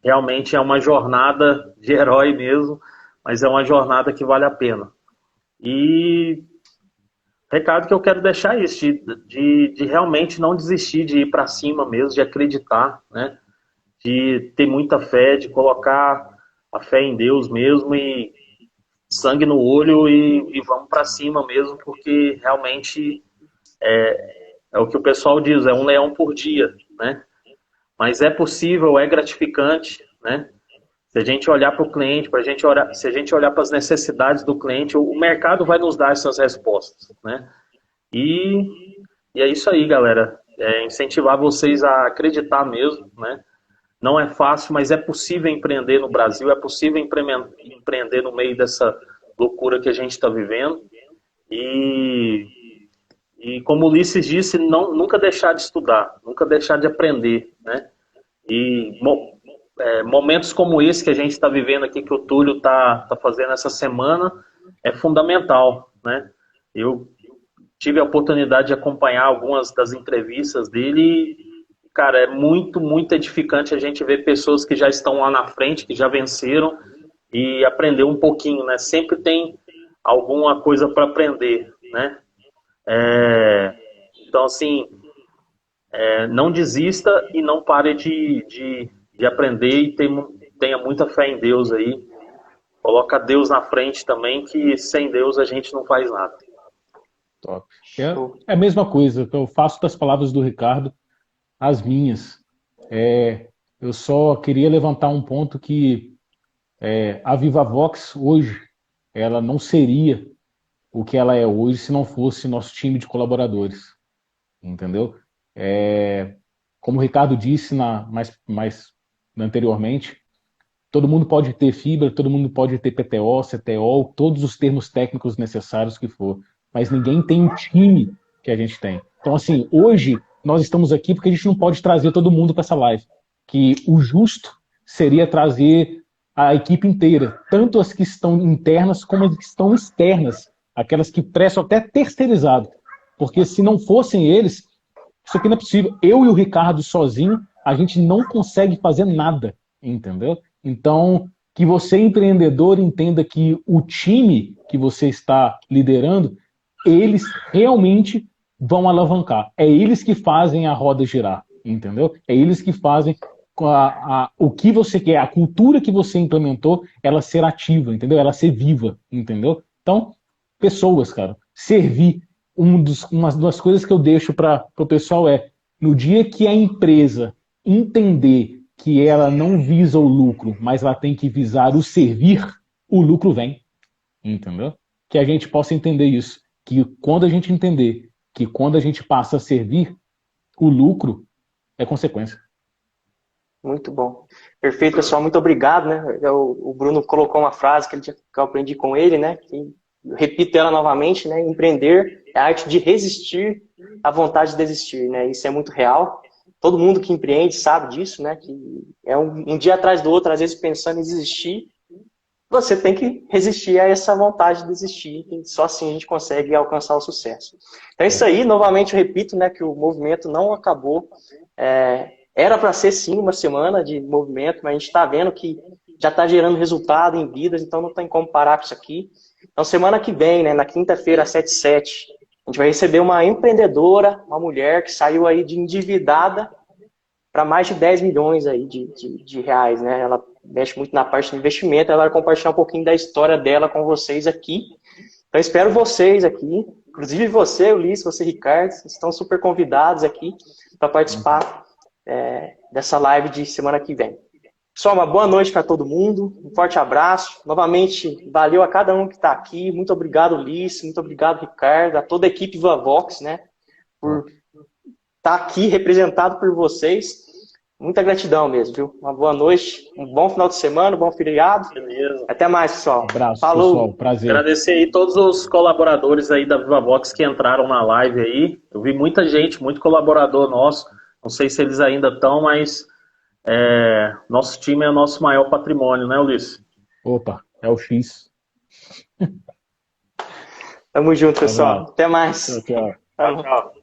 realmente é uma jornada de herói mesmo, mas é uma jornada que vale a pena. E recado que eu quero deixar é isso, de realmente não desistir, de ir para cima mesmo, de acreditar, né? De ter muita fé, de colocar a fé em Deus mesmo e sangue no olho e vamos para cima mesmo, porque realmente é o que o pessoal diz, é um leão por dia, né? Mas é possível, é gratificante, né? Se a gente olhar para o cliente, se a gente olhar para as necessidades do cliente, o mercado vai nos dar essas respostas, né? E, e é isso aí, galera. Incentivar vocês a acreditar mesmo, né? Não é fácil, mas é possível empreender no Brasil, é possível empreender no meio dessa loucura que a gente está vivendo. E como o Ulisses disse, nunca deixar de estudar, nunca deixar de aprender, né? E momentos como esse que a gente está vivendo aqui, que o Túlio está fazendo essa semana, é fundamental, né? Eu tive a oportunidade de acompanhar algumas das entrevistas dele e, cara, é muito, muito edificante a gente ver pessoas que já estão lá na frente, que já venceram e aprender um pouquinho, né? Sempre tem alguma coisa para aprender, né? Então, assim, não desista e não pare de aprender e tenha muita fé em Deus aí. Coloca Deus na frente também, que sem Deus a gente não faz nada. Top. É a mesma coisa que eu faço das palavras do Ricardo as minhas. Eu só queria levantar um ponto que a Vivavox hoje, ela não seria o que ela é hoje se não fosse nosso time de colaboradores, entendeu? Como o Ricardo disse mais anteriormente, todo mundo pode ter fibra, todo mundo pode ter PTO, CTO, todos os termos técnicos necessários que for, mas ninguém tem o time que a gente tem. Então, assim, hoje nós estamos aqui porque a gente não pode trazer todo mundo para essa live, que o justo seria trazer a equipe inteira, tanto as que estão internas como as que estão externas, aquelas que prestam até terceirizado, porque se não fossem eles, isso aqui não é possível. Eu e o Ricardo sozinho, a gente não consegue fazer nada, entendeu? Então, que você, empreendedor, entenda que o time que você está liderando, eles realmente vão alavancar. É eles que fazem a roda girar, entendeu? É eles que fazem o que você quer, a cultura que você implementou, ela ser ativa, entendeu? Ela ser viva, entendeu? Então, pessoas, cara, servir. Uma das coisas que eu deixo para o pessoal no dia que a empresa entender que ela não visa o lucro, mas ela tem que visar o servir, o lucro vem, entendeu? Que a gente possa entender isso, que quando a gente entender que quando a gente passa a servir, o lucro é consequência. Muito bom. Perfeito, pessoal. Muito obrigado, né? O Bruno colocou uma frase que eu aprendi com ele, né? Repito ela novamente, né? Empreender é a arte de resistir à vontade de desistir, né? Isso é muito real. Todo mundo que empreende sabe disso, né? Que é um dia atrás do outro, às vezes pensando em desistir. Você tem que resistir a essa vontade de desistir. E só assim a gente consegue alcançar o sucesso. Então é isso aí. Novamente eu repito, né? Que o movimento não acabou. Era para ser sim uma semana de movimento, mas a gente está vendo que já está gerando resultado em vidas, então não tem como parar com isso aqui. Então, semana que vem, né, na quinta-feira, às 7h07, a gente vai receber uma empreendedora, uma mulher que saiu aí de endividada para mais de 10 milhões aí de reais, né? Ela mexe muito na parte de investimento, ela vai compartilhar um pouquinho da história dela com vocês aqui. Então, espero vocês aqui, inclusive você, Ulisses, você, Ricardo, estão super convidados aqui para participar dessa live de semana que vem. Pessoal, uma boa noite para todo mundo, um forte abraço. Novamente, valeu a cada um que está aqui. Muito obrigado, Ulisses, muito obrigado, Ricardo, a toda a equipe Vivavox, né, por estar aqui representado por vocês. Muita gratidão mesmo, viu? Uma boa noite, um bom final de semana, um bom feriado. Beleza. Até mais, pessoal. Um abraço, falou. pessoal. Prazer. Agradecer aí todos os colaboradores aí da Vivavox que entraram na live aí. Eu vi muita gente, muito colaborador nosso. Não sei se eles ainda estão, mas nosso time é o nosso maior patrimônio, né, Ulisses? Opa, é o X. Tamo junto, pessoal. Abraço. Até mais. Tchau, tchau. Falou. Tchau.